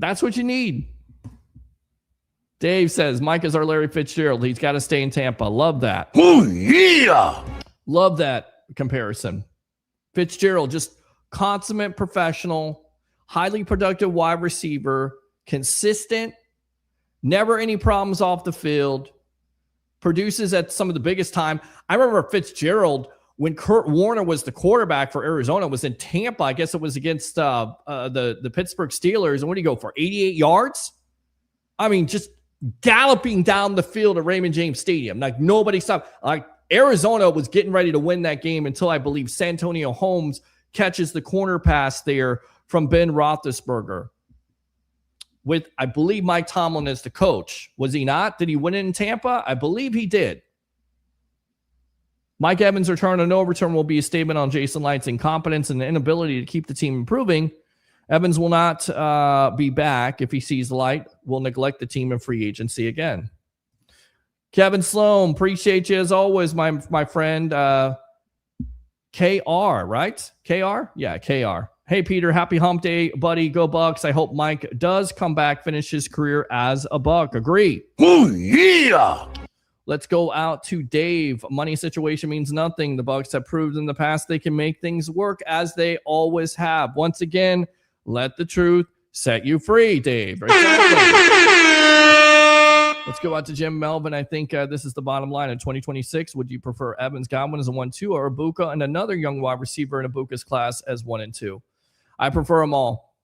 That's what you need. Dave says, Mike is our Larry Fitzgerald. He's got to stay in Tampa. Love that. Oh, yeah. Love that comparison. Fitzgerald, just consummate professional, highly productive wide receiver, consistent, never any problems off the field, produces at some of the biggest time. I remember Fitzgerald, when Kurt Warner was the quarterback for Arizona, was in Tampa. I guess it was against the Pittsburgh Steelers. And what did he go for? 88 yards? I mean, just galloping down the field at Raymond James Stadium. Like, nobody stopped. Like, Arizona was getting ready to win that game until I believe Santonio Holmes catches the corner pass there from Ben Roethlisberger. With, I believe, Mike Tomlin as the coach. Was he not? Did he win it in Tampa? I believe he did. Mike Evans' return or no return will be a statement on Jason Light's incompetence and the inability to keep the team improving. Evans will not be back if he sees Light. Will neglect the team in free agency again. Kevin Sloan, appreciate you as always, my friend. KR, right? KR? Yeah, KR. Hey, Peter, happy hump day, buddy. Go Bucs. I hope Mike does come back, finish his career as a Buck. Agree. Oh, yeah. Let's go out to Dave. Money situation means nothing. The Bucs have proved in the past they can make things work, as they always have. Once again, let the truth set you free, Dave. Let's go out to Jim Melvin. I think this is the bottom line. In 2026, would you prefer Evans Godwin as a 1-2 or Ibuka and another young wide receiver in Ibuka's class as 1 and 2? I prefer them all.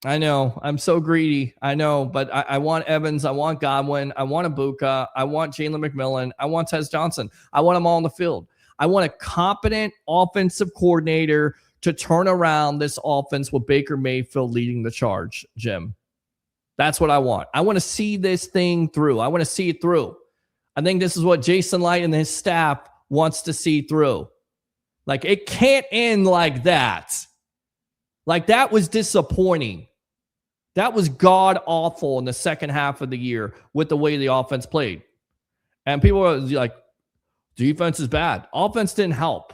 I know. I'm so greedy. I know. But I want Evans. I want Godwin. I want Ibuka. I want Jalen McMillan. I want Tez Johnson. I want them all on the field. I want a competent offensive coordinator to turn around this offense with Baker Mayfield leading the charge, Jim. That's what I want. I want to see this thing through. I want to see it through. I think this is what Jason Light and his staff wants to see through. Like, it can't end like that. Like, that was disappointing. That was god-awful in the second half of the year with the way the offense played. And people are like, defense is bad. Offense didn't help.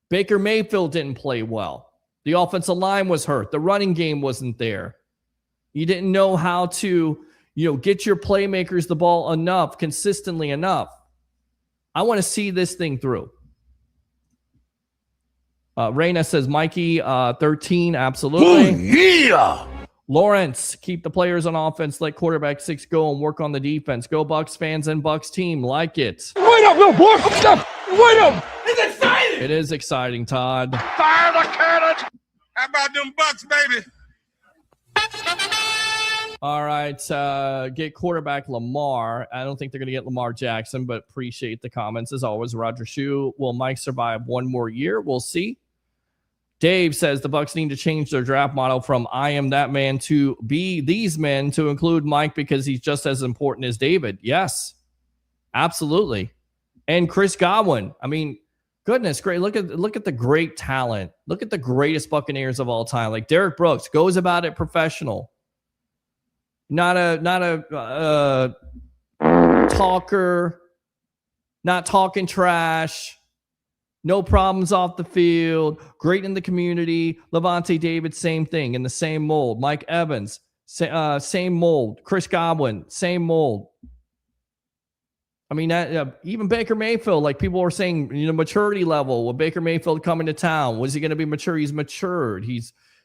Baker Mayfield didn't play well. The offensive line was hurt. The running game wasn't there. You didn't know how to, get your playmakers the ball enough, consistently enough. I want to see this thing through. Reyna says, Mikey, 13, absolutely. Oh, yeah. Lawrence, keep the players on offense, let quarterback 6 go and work on the defense. Go Bucs fans and Bucs team. Like it. Wait up, little boy. Wait up. It's exciting. It is exciting, Todd. Fire the cannon. How about them Bucs, baby? All right, get quarterback Lamar. I don't think they're going to get Lamar Jackson, but appreciate the comments as always. Roger Shue, will Mike survive one more year? We'll see. Dave says the Bucs need to change their draft model from I am that man to be these men to include Mike because he's just as important as David. Yes, absolutely. And Chris Godwin. I mean, goodness, great. Look at the great talent. Look at the greatest Buccaneers of all time. Like Derek Brooks goes about it professional. Not a talker, not talking trash, no problems off the field, great in the community. Levante David, same thing, in the same mold. Mike Evans, Same mold. Chris Godwin, same mold. I mean, even Baker Mayfield, like people were saying, maturity level with Baker Mayfield coming to town. Was he going to be mature? He's matured.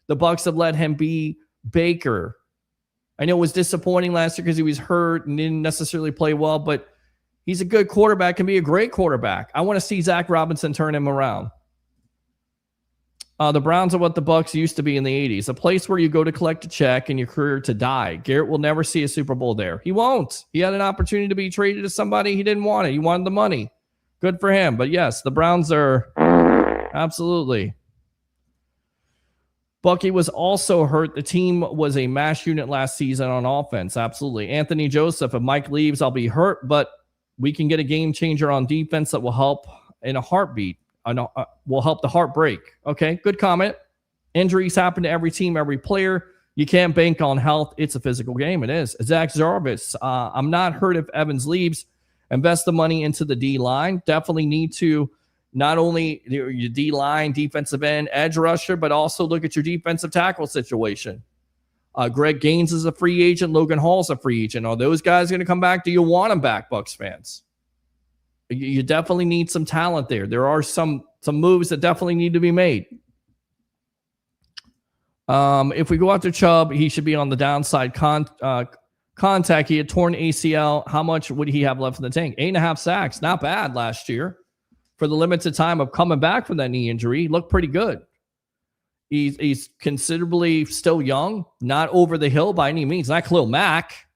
The Bucs have let him be Baker. I know it was disappointing last year because he was hurt and didn't necessarily play well, but he's a good quarterback, can be a great quarterback. I want to see Zach Robinson turn him around. The Browns are what the Bucs used to be in the 80s, a place where you go to collect a check and your career to die. Garrett will never see a Super Bowl there. He won't. He had an opportunity to be traded to somebody. He didn't want it. He wanted the money. Good for him. But yes, the Browns are absolutely. Bucky was also hurt. The team was a mash unit last season on offense. Absolutely. Anthony Joseph, if Mike leaves, I'll be hurt, but we can get a game changer on defense that will help in a heartbeat. Will help the heart break. Okay, good comment. Injuries happen to every team, every player. You can't bank on health. It's a physical game. It is. Zach Jarvis, I'm not hurt if Evans leaves. Invest the money into the D-line. Definitely need to not only your D-line, defensive end, edge rusher, but also look at your defensive tackle situation. Greg Gaines is a free agent. Logan Hall's a free agent. Are those guys going to come back? Do you want them back, Bucs fans? You definitely need some talent there. There are some moves that definitely need to be made. If we go after Chubb, he should be on the downside contact. He had torn ACL. How much would he have left in the tank? 8.5 sacks. Not bad last year. For the limited time of coming back from that knee injury, he looked pretty good. He's considerably still young, not over the hill by any means. Not Khalil Mack,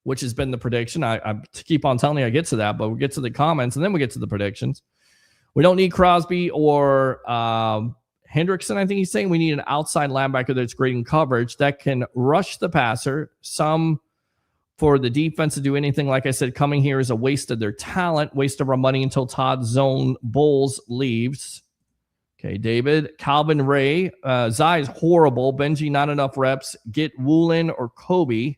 which has been the prediction. I keep on telling you I get to that, but we'll get to the comments and then we get to the predictions. We don't need Crosby or Hendrickson, I think he's saying. We need an outside linebacker that's great in coverage that can rush the passer. Some for the defense to do anything, like I said, coming here is a waste of their talent, waste of our money until Todd Zone Bowles leaves. Okay, David. Calvin Ray. Zai is horrible. Benji, not enough reps. Get Woolen or Kobe.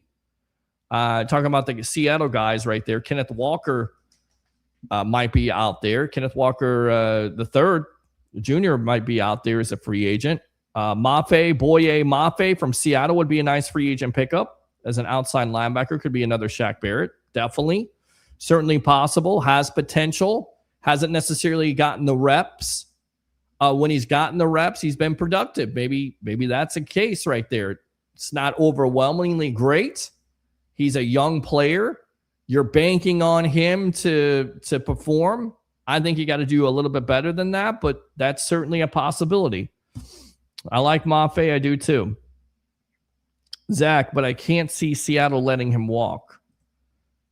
Talking about the Seattle guys right there. Kenneth Walker might be out there. Kenneth Walker the third junior might be out there as a free agent. Boye Mafe from Seattle would be a nice free agent pickup as an outside linebacker. Could be another Shaq Barrett. Definitely. Certainly possible. Has potential. Hasn't necessarily gotten the reps. When he's gotten the reps, he's been productive. Maybe that's a case right there. It's not overwhelmingly great. He's a young player. You're banking on him to perform. I think you got to do a little bit better than that, but that's certainly a possibility. I like Mafe. I do too. Zach, but I can't see Seattle letting him walk.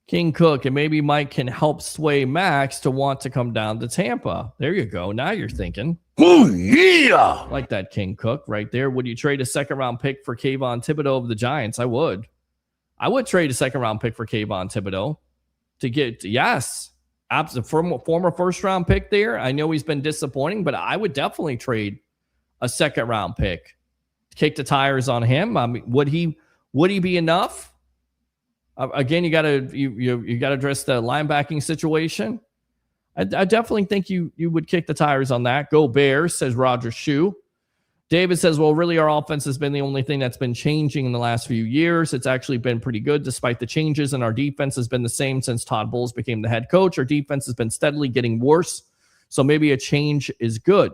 King Cook, and maybe Mike can help sway Max to want to come down to Tampa. There you go. Now you're thinking. Oh, yeah. Like that, King Cook, right there. Would you trade a second-round pick for Kayvon Thibodeau of the Giants? I would. I would trade a second-round pick for Kayvon Thibodeau to get, yes, former first-round pick there. I know he's been disappointing, but I would definitely trade a second-round pick to kick the tires on him. I mean, would he be enough? Again, you got to address the linebacking situation. I definitely think you would kick the tires on that. Go Bears, says Roger Shue. David says, well, really our offense has been the only thing that's been changing in the last few years. It's actually been pretty good despite the changes, and our defense has been the same since Todd Bowles became the head coach. Our defense has been steadily getting worse, so maybe a change is good.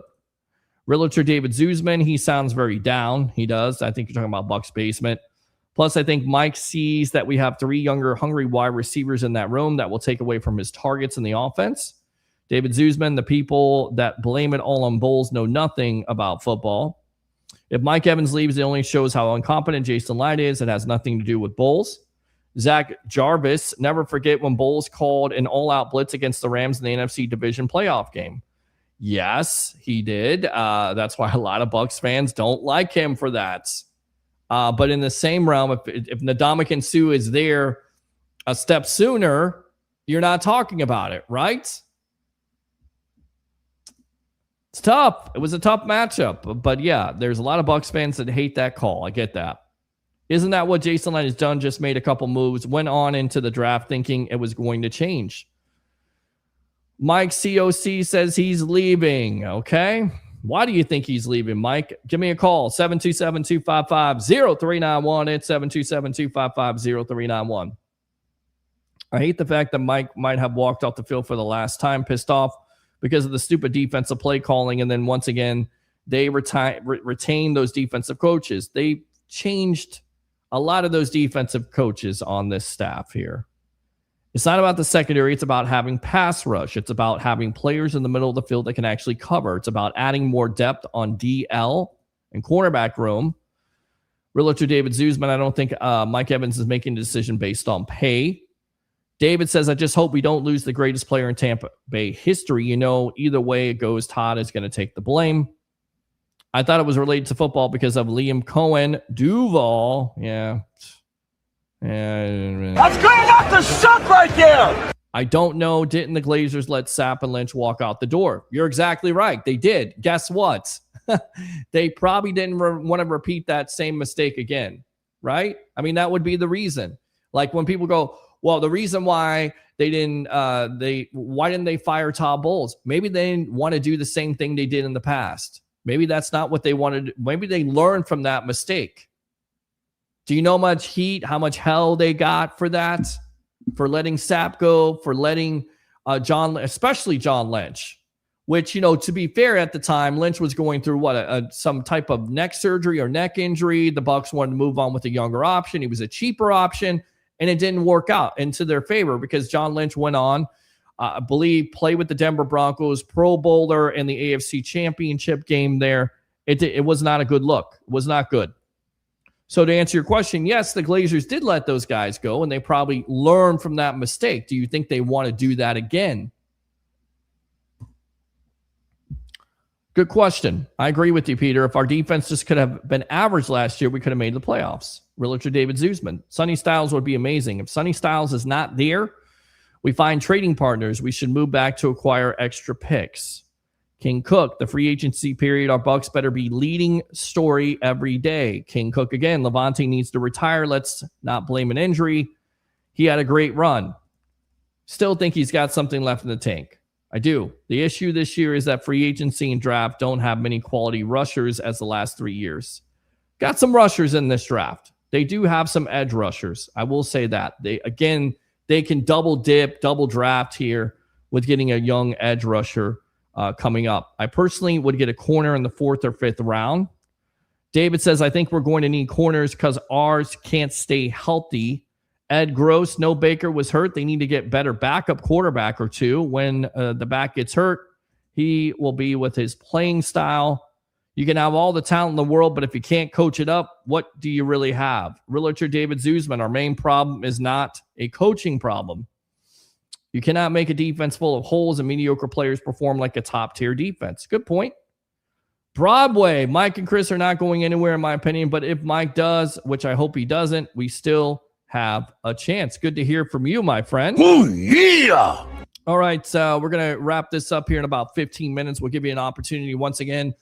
Realtor David Zuzman, he sounds very down. He does. I think you're talking about Bucs basement. Plus, I think Mike sees that we have 3 younger, hungry wide receivers in that room that will take away from his targets in the offense. David Zuzman, the people that blame it all on Bowles know nothing about football. If Mike Evans leaves, it only shows how incompetent Jason Light is. It has nothing to do with Bowles. Zach Jarvis, never forget when Bowles called an all-out blitz against the Rams in the NFC Division playoff game. Yes, he did. That's why a lot of Bucs fans don't like him for that. But in the same realm, if Ndamukong Suh is there a step sooner, you're not talking about it, right? It's tough. It was a tough matchup. But yeah, there's a lot of Bucs fans that hate that call. I get that. Isn't that what Jason Light has done? Just made a couple moves, went on into the draft thinking it was going to change. Mike COC says he's leaving. Okay. Why do you think he's leaving, Mike? Give me a call, 727-255-0391. It's 727-255-0391. I hate the fact that Mike might have walked off the field for the last time, pissed off because of the stupid defensive play calling. And then once again, they retain those defensive coaches. They changed a lot of those defensive coaches on this staff here. It's not about the secondary. It's about having pass rush. It's about having players in the middle of the field that can actually cover. It's about adding more depth on DL and cornerback room. Realtor David Zuzman, I don't think Mike Evans is making a decision based on pay. David says, I just hope we don't lose the greatest player in Tampa Bay history. You know, either way it goes, Todd is going to take the blame. I thought it was related to football because of Liam Cohen. Duval. Yeah. That's good enough to suck right there. I don't know. Didn't the Glazers let Sapp and Lynch walk out the door? You're exactly right. They did. Guess what? They probably didn't want to repeat that same mistake again, right? I mean, that would be the reason. Like when people go, well, the reason why they didn't, why didn't they fire Todd Bowles? Maybe they didn't want to do the same thing they did in the past. Maybe that's not what they wanted. Maybe they learned from that mistake. Do you know how much heat, how much hell they got for that? For letting Sapp go, for letting especially John Lynch, which, you know, to be fair, at the time, Lynch was going through some type of neck surgery or neck injury. The Bucs wanted to move on with a younger option. He was a cheaper option, and it didn't work out into their favor because John Lynch went on, I believe, play with the Denver Broncos, Pro Bowler in the AFC Championship game there. It was not a good look. It was not good. So to answer your question, yes, the Glazers did let those guys go, and they probably learned from that mistake. Do you think they want to do that again? Good question. I agree with you, Peter. If our defense just could have been average last year, we could have made the playoffs. Realtor David Zuzman. Sonny Styles would be amazing. If Sonny Styles is not there, we find trading partners. We should move back to acquire extra picks. King Cook, the free agency period, our Bucs better be leading story every day. King Cook again, Levante needs to retire. Let's not blame an injury. He had a great run. Still think he's got something left in the tank. I do. The issue this year is that free agency and draft don't have many quality rushers as the last 3 years. Got some rushers in this draft. They do have some edge rushers. I will say that. They can double dip, double draft here with getting a young edge rusher coming up. I personally would get a corner in the 4th or 5th round. David says, I think we're going to need corners because ours can't stay healthy. Ed Gross, no Baker was hurt. They need to get better backup quarterback or two. When the back gets hurt, he will be with his playing style. You can have all the talent in the world, but if you can't coach it up, what do you really have? Realtor David Zuzman, our main problem is not a coaching problem. You cannot make a defense full of holes and mediocre players perform like a top-tier defense. Good point. Broadway, Mike and Chris are not going anywhere, in my opinion, but if Mike does, which I hope he doesn't, we still have a chance. Good to hear from you, my friend. Oh, yeah. All right, we're going to wrap this up here in about 15 minutes. We'll give you an opportunity once again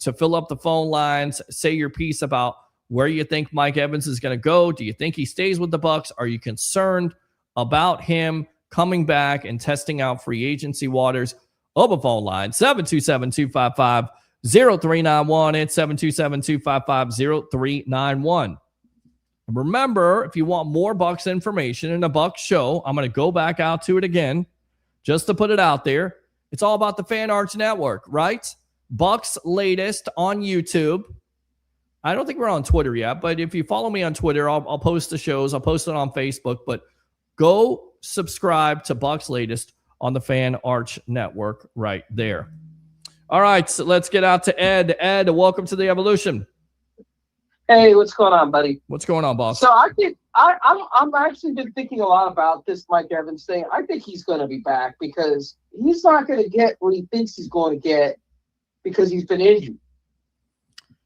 to fill up the phone lines, say your piece about where you think Mike Evans is going to go. Do you think he stays with the Bucs? Are you concerned about him coming back and testing out free agency waters? Open phone line, 727-255-0391. It's 727-255-0391. Remember, if you want more Bucs information and a Bucs show, I'm going to go back out to it again just to put it out there. It's all about the Fan Arts Network, right? Bucs Latest on YouTube. I don't think we're on Twitter yet, but if you follow me on Twitter, I'll post the shows. I'll post it on Facebook, but go subscribe to Bucs Latest on the Fan Arts Network right there. All right, so let's get out to Ed. Ed, welcome to the Evolution. Hey, what's going on, buddy? What's going on, boss? So I think I'm actually been thinking a lot about this Mike Evans thing. I think he's going to be back because he's not going to get what he thinks he's going to get because he's been injured.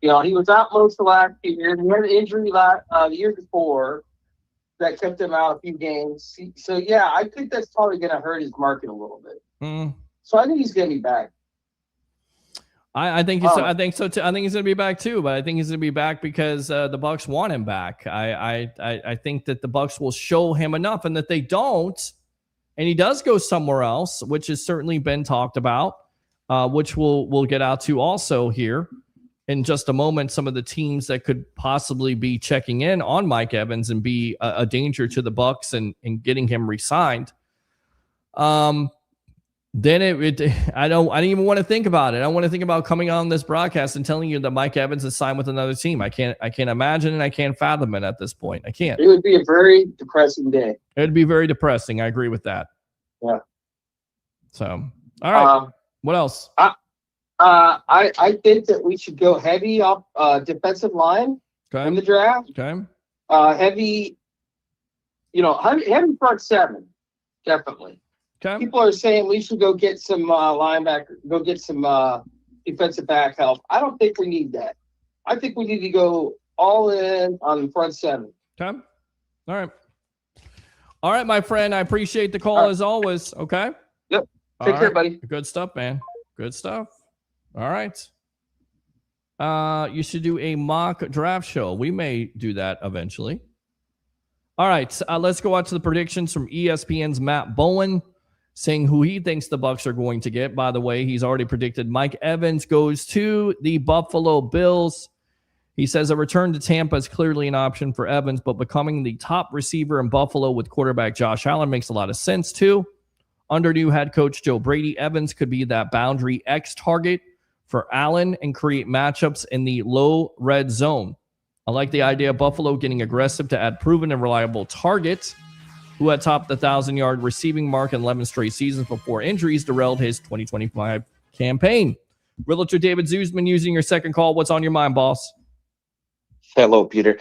You know, he was out most of last year. He had an injury the year before that kept him out a few games. So yeah, I think that's probably going to hurt his market a little bit. So I think he's going to be back. I think so too. I think he's going to be back too, but I think he's going to be back because the Bucs want him back. I think that the Bucs will show him enough, and that they don't, and he does go somewhere else, which has certainly been talked about. which we'll get out to also here in just a moment. Some of the teams that could possibly be checking in on Mike Evans and be a danger to the Bucs and getting him re-signed. Then I don't even want to think about it. I want to think about coming on this broadcast and telling you that Mike Evans is signed with another team. I can't imagine and I can't fathom it at this point. I can't. It would be a very depressing day. It'd be very depressing. I agree with that. Yeah. So, all right. What else? I think that we should go heavy up defensive line in the draft. Okay. Heavy front seven, definitely. Okay. People are saying we should go get some linebacker, go get some defensive back help. I don't think we need that. I think we need to go all in on the front seven. Okay. All right, my friend. I appreciate the call as always. Okay. Yep. Take care, buddy. Good stuff, man. Good stuff. All right. You should do a mock draft show. We may do that eventually. All right. Let's go out to the predictions from ESPN's Matt Bowen, saying who he thinks the Bucs are going to get. By the way, he's already predicted Mike Evans goes to the Buffalo Bills. He says a return to Tampa is clearly an option for Evans, but becoming the top receiver in Buffalo with quarterback Josh Allen makes a lot of sense too. Under new head coach Joe Brady, Evans could be that boundary X target for Allen and create matchups in the low red zone. I like the idea of Buffalo getting aggressive to add proven and reliable targets who had topped the 1,000-yard receiving mark in 11 straight seasons before injuries derailed his 2025 campaign. Realtor David Zuzman using your second call. What's on your mind, boss? Hello, Peter.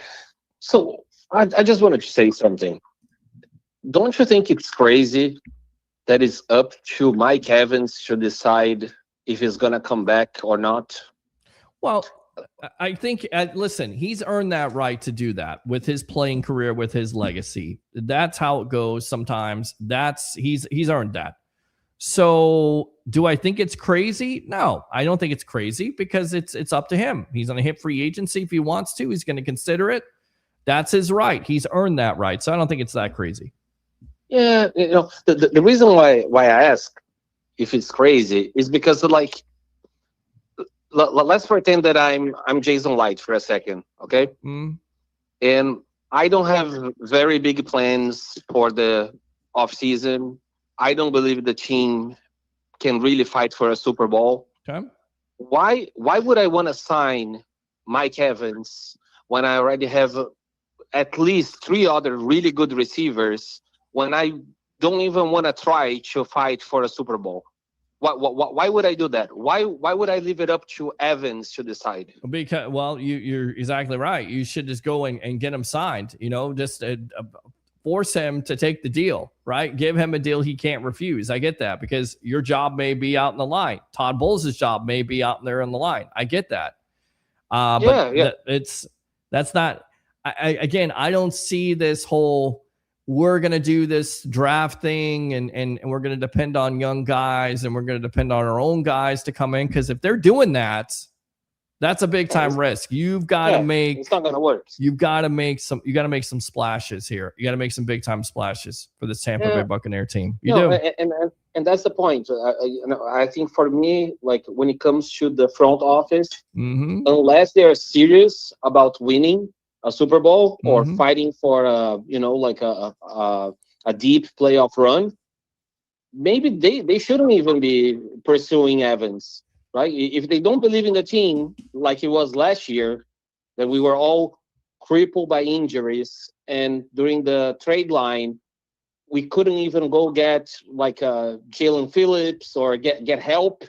So I just wanted to say something. Don't you think it's crazy that it's up to Mike Evans to decide if he's going to come back or not? Well, I think, listen, he's earned that right to do that with his playing career, with his legacy. That's how it goes sometimes. He's earned that. So do I think it's crazy? No, I don't think it's crazy because it's up to him. He's going to hit free agency if he wants to. He's going to consider it. That's his right. He's earned that right. So I don't think it's that crazy. Yeah, the reason why I ask if it's crazy is because let's pretend that I'm Jason Light for a second, okay? And I don't have very big plans for the offseason. I don't believe the team can really fight for a Super Bowl. Okay. Why would I want to sign Mike Evans when I already have at least 3 other really good receivers when I don't even want to try to fight for a Super Bowl? Why would I do that? Why would I leave it up to Evans to decide? Because, well, you're exactly right. You should just go and get him signed. Just force him to take the deal, right? Give him a deal he can't refuse. I get that because your job may be out in the line. Todd Bowles' job may be out there in the line. I get that. But that's not. I don't see this whole. We're going to do this draft thing and we're going to depend on young guys and we're going to depend on our own guys to come in. Because if they're doing that, that's a big time risk. You've got to make, it's not going to work. You got to make some splashes here. You got to make some big time splashes for this Tampa Bay Buccaneer team. You do. And that's the point. I think for me, like when it comes to the front office, unless they are serious about winning a Super Bowl or fighting for a deep playoff run, maybe they shouldn't even be pursuing Evans, right? If they don't believe in the team like it was last year, that we were all crippled by injuries, and during the trade line, we couldn't even go get like Jalen Phillips or get help.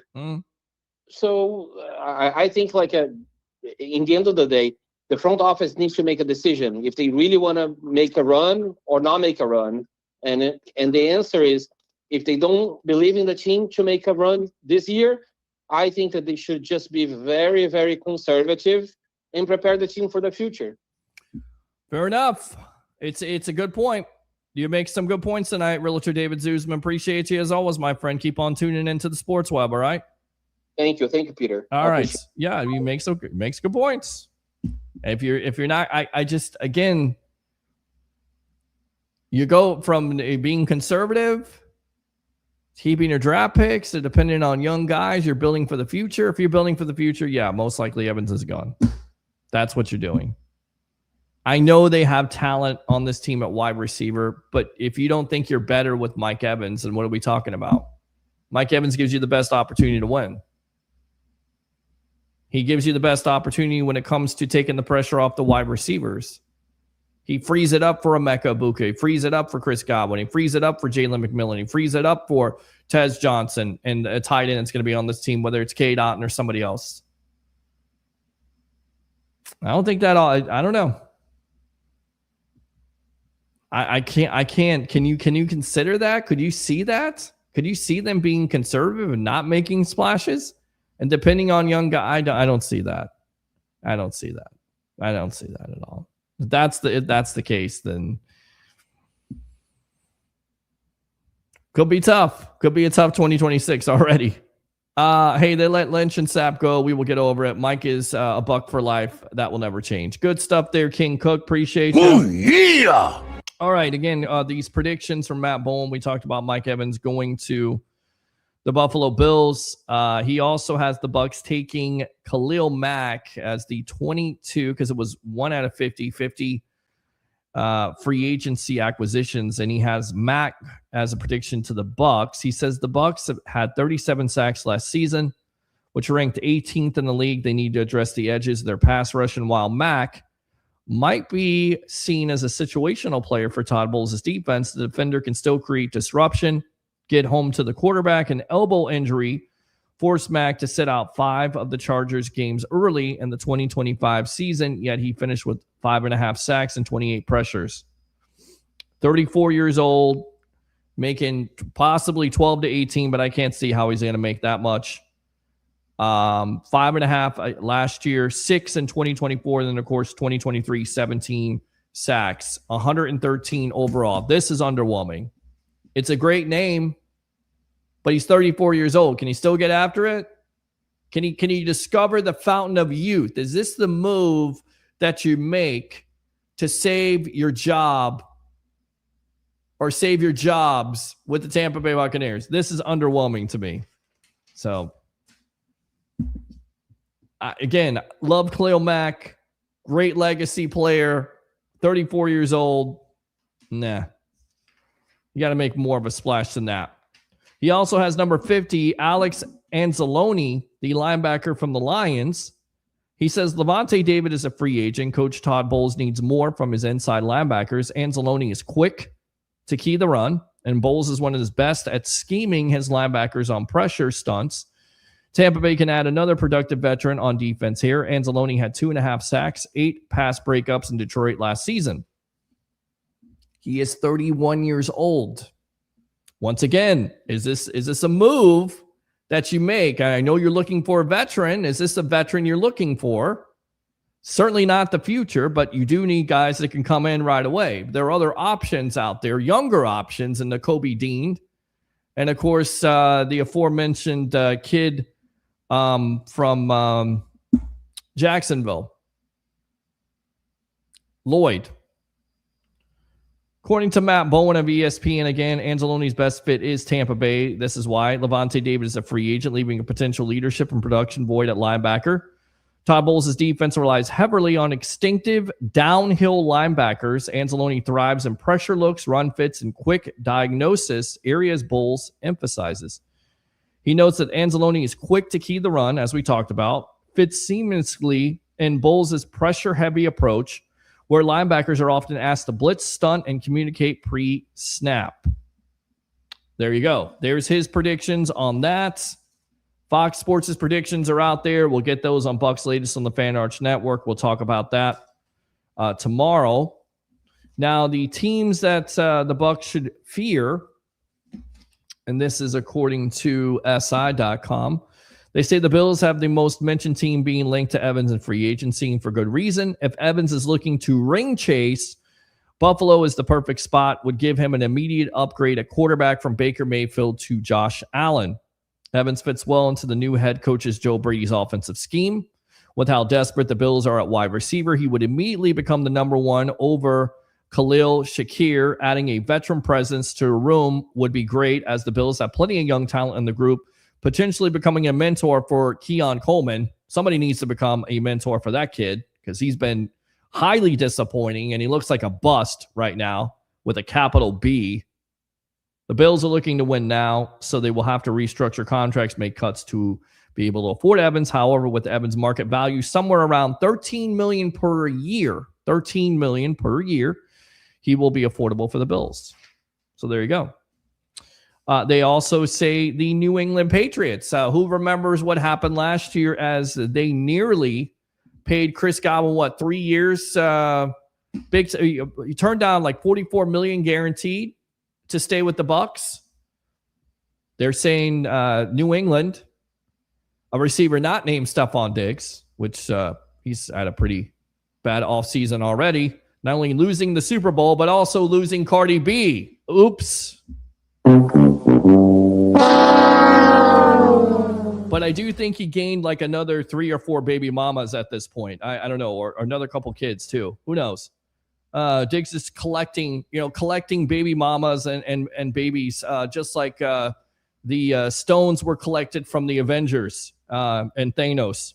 So I think in the end of the day, the front office needs to make a decision if they really want to make a run or not make a run. And the answer is, if they don't believe in the team to make a run this year, I think that they should just be very, very conservative and prepare the team for the future. Fair enough. It's a good point. You make some good points tonight, Realtor David Zuzman. Appreciate you as always, my friend. Keep on tuning into the Sports Web, all right? Thank you, Peter. All right. Yeah, you makes good points. If you're not, I just, again, you go from being conservative keeping your draft picks, or depending on young guys, you're building for the future. If you're building for the future, yeah, most likely Evans is gone. That's what you're doing. I know they have talent on this team at wide receiver, but if you don't think you're better with Mike Evans, then what are we talking about? Mike Evans gives you the best opportunity to win. He gives you the best opportunity when it comes to taking the pressure off the wide receivers. He frees it up for Emeka Egbuka. He frees it up for Chris Godwin. He frees it up for Jalen McMillan. He frees it up for Tez Johnson and a tight end that's going to be on this team, whether it's Cade Otton or somebody else. I don't think that all. I don't know. I can't. Can you consider that? Could you see that? Could you see them being conservative and not making splashes? And depending on young guy, I don't see that. I don't see that. I don't see that at all. If that's the case, then could be tough. Could be a tough 2026 already. Hey, they let Lynch and Sapp go. We will get over it. Mike is a Buck for life. That will never change. Good stuff there, King Cook. Appreciate you. Oh, yeah. All right. Again, these predictions from Matt Bowen. We talked about Mike Evans going to the Buffalo Bills. He also has the Bucs taking Khalil Mack as the 22, because it was 1 out of 50 free agency acquisitions, and he has Mack as a prediction to the Bucs. He says the Bucs have had 37 sacks last season, which ranked 18th in the league. They need to address the edges of their pass rush, and while Mack might be seen as a situational player for Todd Bowles' defense, the defender can still create disruption, get home to the quarterback. An elbow injury forced Mack to sit out 5 of the Chargers games early in the 2025 season, yet he finished with 5.5 sacks and 28 pressures. 34 years old, making possibly 12 to 18, but I can't see how he's going to make that much. 5.5 last year, 6 in 2024, and then of course 2023, 17 sacks, 113 overall. This is underwhelming. It's a great name, but he's 34 years old. Can he still get after it? Can he discover the fountain of youth? Is this the move that you make to save your job or save your jobs with the Tampa Bay Buccaneers? This is underwhelming to me. So, again, love Khalil Mack. Great legacy player. 34 years old. Nah. You got to make more of a splash than that. He also has number 50, Alex Anzalone, the linebacker from the Lions. He says Levante David is a free agent. Coach Todd Bowles needs more from his inside linebackers. Anzalone is quick to key the run, and Bowles is one of his best at scheming his linebackers on pressure stunts. Tampa Bay can add another productive veteran on defense here. Anzalone had 2.5 sacks, 8 pass breakups in Detroit last season. He is 31 years old. Once again, is this a move that you make? I know you're looking for a veteran. Is this a veteran you're looking for? Certainly not the future, but you do need guys that can come in right away. There are other options out there, younger options in the Kobe Dean. And, of course, the aforementioned kid from Jacksonville, Lloyd. According to Matt Bowen of ESPN, again, Anzalone's best fit is Tampa Bay. This is why. Levante David is a free agent, leaving a potential leadership and production void at linebacker. Todd Bowles' defense relies heavily on instinctive downhill linebackers. Anzalone thrives in pressure looks, run fits, and quick diagnosis, areas Bowles emphasizes. He notes that Anzalone is quick to key the run, as we talked about, fits seamlessly in Bowles' pressure-heavy approach, where linebackers are often asked to blitz, stunt, and communicate pre-snap. There you go. There's his predictions on that. Fox Sports' predictions are out there. We'll get those on Bucs Latest on the Fan Arch Network. We'll talk about that tomorrow. Now, the teams that the Bucs should fear, and this is according to SI.com, they say the Bills have the most mentioned team being linked to Evans in free agency, and for good reason. If Evans is looking to ring chase, Buffalo is the perfect spot, would give him an immediate upgrade at quarterback from Baker Mayfield to Josh Allen. Evans fits well into the new head coach's Joe Brady's offensive scheme. With how desperate the Bills are at wide receiver, he would immediately become the number one over Khalil Shakir. Adding a veteran presence to the room would be great, as the Bills have plenty of young talent in the group, potentially becoming a mentor for Keon Coleman. Somebody needs to become a mentor for that kid, because he's been highly disappointing, and he looks like a bust right now with a capital B. The Bills are looking to win now, so they will have to restructure contracts, make cuts to be able to afford Evans. However, with Evans' market value somewhere around $13 million per year, he will be affordable for the Bills. So there you go. They also say the New England Patriots, who remembers what happened last year, as they nearly paid Chris Godwin, 3 years? He turned down like $44 million guaranteed to stay with the Bucs. They're saying New England, a receiver not named Stephon Diggs, which he's had a pretty bad offseason already, not only losing the Super Bowl, but also losing Cardi B. Oops. But I do think he gained like another 3 or 4 baby mamas at this point. I don't know, or another couple kids too. Who knows? Diggs is collecting baby mamas and babies, just like the stones were collected from the Avengers and Thanos.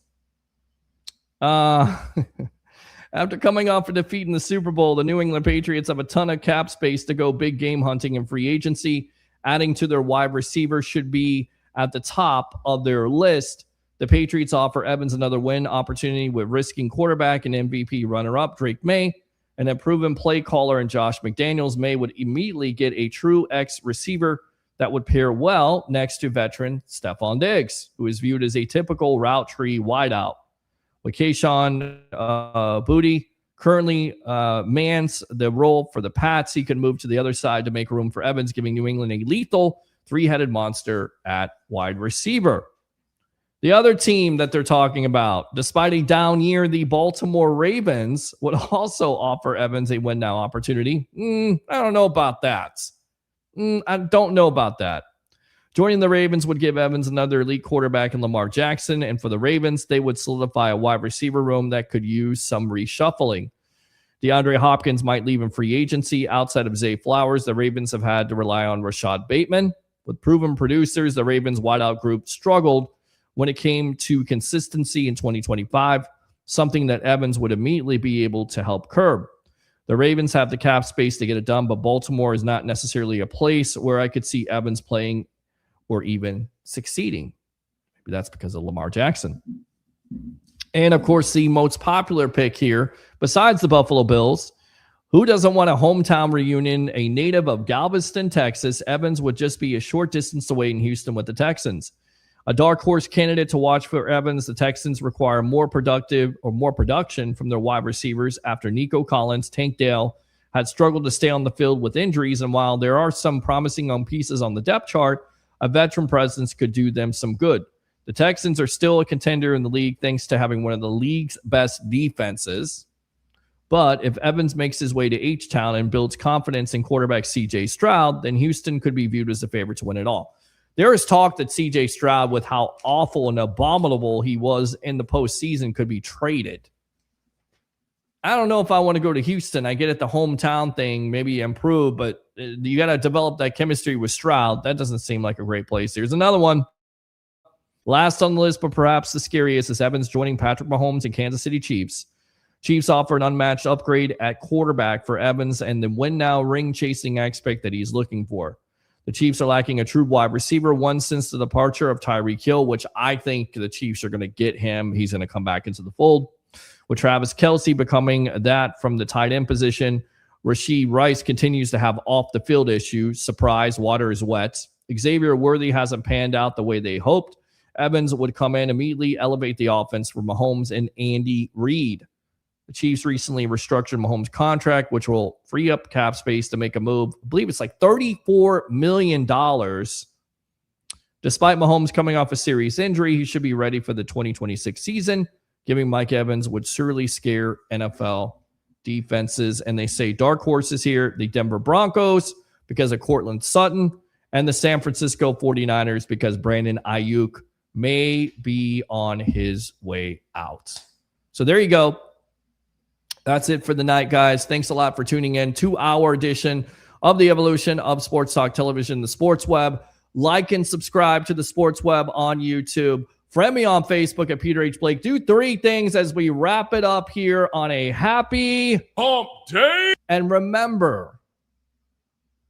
After coming off a defeat in the Super Bowl, the New England Patriots have a ton of cap space to go big game hunting and free agency. Adding to their wide receiver should be at the top of their list. The Patriots offer Evans another win opportunity with risking quarterback and MVP runner-up Drake May, and a proven play caller in Josh McDaniels. May would immediately get a true X receiver that would pair well next to veteran Stephon Diggs, who is viewed as a typical route tree wideout. With Kayshon Boutte currently mans the role for the Pats, he could move to the other side to make room for Evans, giving New England a lethal three-headed monster at wide receiver. The other team that they're talking about, despite a down year, the Baltimore Ravens would also offer Evans a win now opportunity. I don't know about that. Joining the Ravens would give Evans another elite quarterback in Lamar Jackson, and for the Ravens, they would solidify a wide receiver room that could use some reshuffling. DeAndre Hopkins might leave in free agency. Outside of Zay Flowers, the Ravens have had to rely on Rashad Bateman. With proven producers, the Ravens wideout group struggled when it came to consistency in 2025, something that Evans would immediately be able to help curb. The Ravens have the cap space to get it done, but Baltimore is not necessarily a place where I could see Evans playing or even succeeding. Maybe that's because of Lamar Jackson. And, of course, the most popular pick here, besides the Buffalo Bills, who doesn't want a hometown reunion? A native of Galveston, Texas, Evans would just be a short distance away in Houston with the Texans. A dark horse candidate to watch for Evans, the Texans require more production from their wide receivers after Nico Collins, Tank Dell had struggled to stay on the field with injuries. And while there are some promising young pieces on the depth chart, a veteran presence could do them some good. The Texans are still a contender in the league thanks to having one of the league's best defenses. But if Evans makes his way to H-Town and builds confidence in quarterback C.J. Stroud, then Houston could be viewed as the favorite to win it all. There is talk that C.J. Stroud, with how awful and abominable he was in the postseason, could be traded. I don't know if I want to go to Houston. I get it, the hometown thing, maybe improve, but you got to develop that chemistry with Stroud. That doesn't seem like a great place. Here's another one. Last on the list, but perhaps the scariest, is Evans joining Patrick Mahomes and Kansas City Chiefs. Chiefs offer an unmatched upgrade at quarterback for Evans and the win-now ring-chasing aspect that he's looking for. The Chiefs are lacking a true wide receiver, one since the departure of Tyreek Hill, which I think the Chiefs are going to get him. He's going to come back into the fold. With Travis Kelce becoming that from the tight end position, Rashee Rice continues to have off-the-field issues. Surprise, water is wet. Xavier Worthy hasn't panned out the way they hoped. Evans would come in, immediately elevate the offense for Mahomes and Andy Reid. The Chiefs recently restructured Mahomes' contract, which will free up cap space to make a move. I believe it's like $34 million. Despite Mahomes coming off a serious injury, he should be ready for the 2026 season. Giving Mike Evans would surely scare NFL defenses. And they say dark horses here, the Denver Broncos because of Cortland Sutton, and the San Francisco 49ers because Brandon Ayuk may be on his way out. So there you go. That's it for the night, guys. Thanks a lot for tuning in. 2-hour edition of the evolution of Sports Talk Television, the Sports Web. Like and subscribe to the Sports Web on YouTube. Friend me on Facebook at Peter H. Blake. Do 3 things as we wrap it up here on a happy hump day. And remember,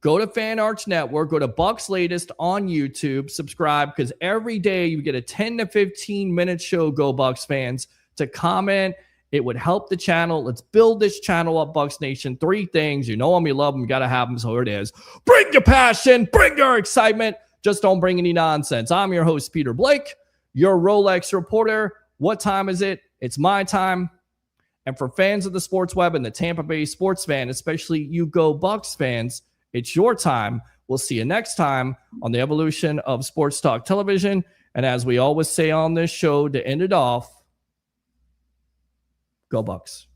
go to Fan Arch Network, go to Bucs Latest on YouTube, subscribe, because every day you get a 10 to 15 minute show, Go Bucs fans, to comment. It would help the channel. Let's build this channel up, Bucs Nation. 3 things. You know them, you love them, you got to have them, so here it is. Bring your passion, bring your excitement. Just don't bring any nonsense. I'm your host, Peter Blake, your Rolex reporter. What time is it? It's my time. And for fans of the Sports Web and the Tampa Bay sports fan, especially you Go Bucs fans, it's your time. We'll see you next time on the evolution of Sports Talk Television. And as we always say on this show to end it off, Go Bucs.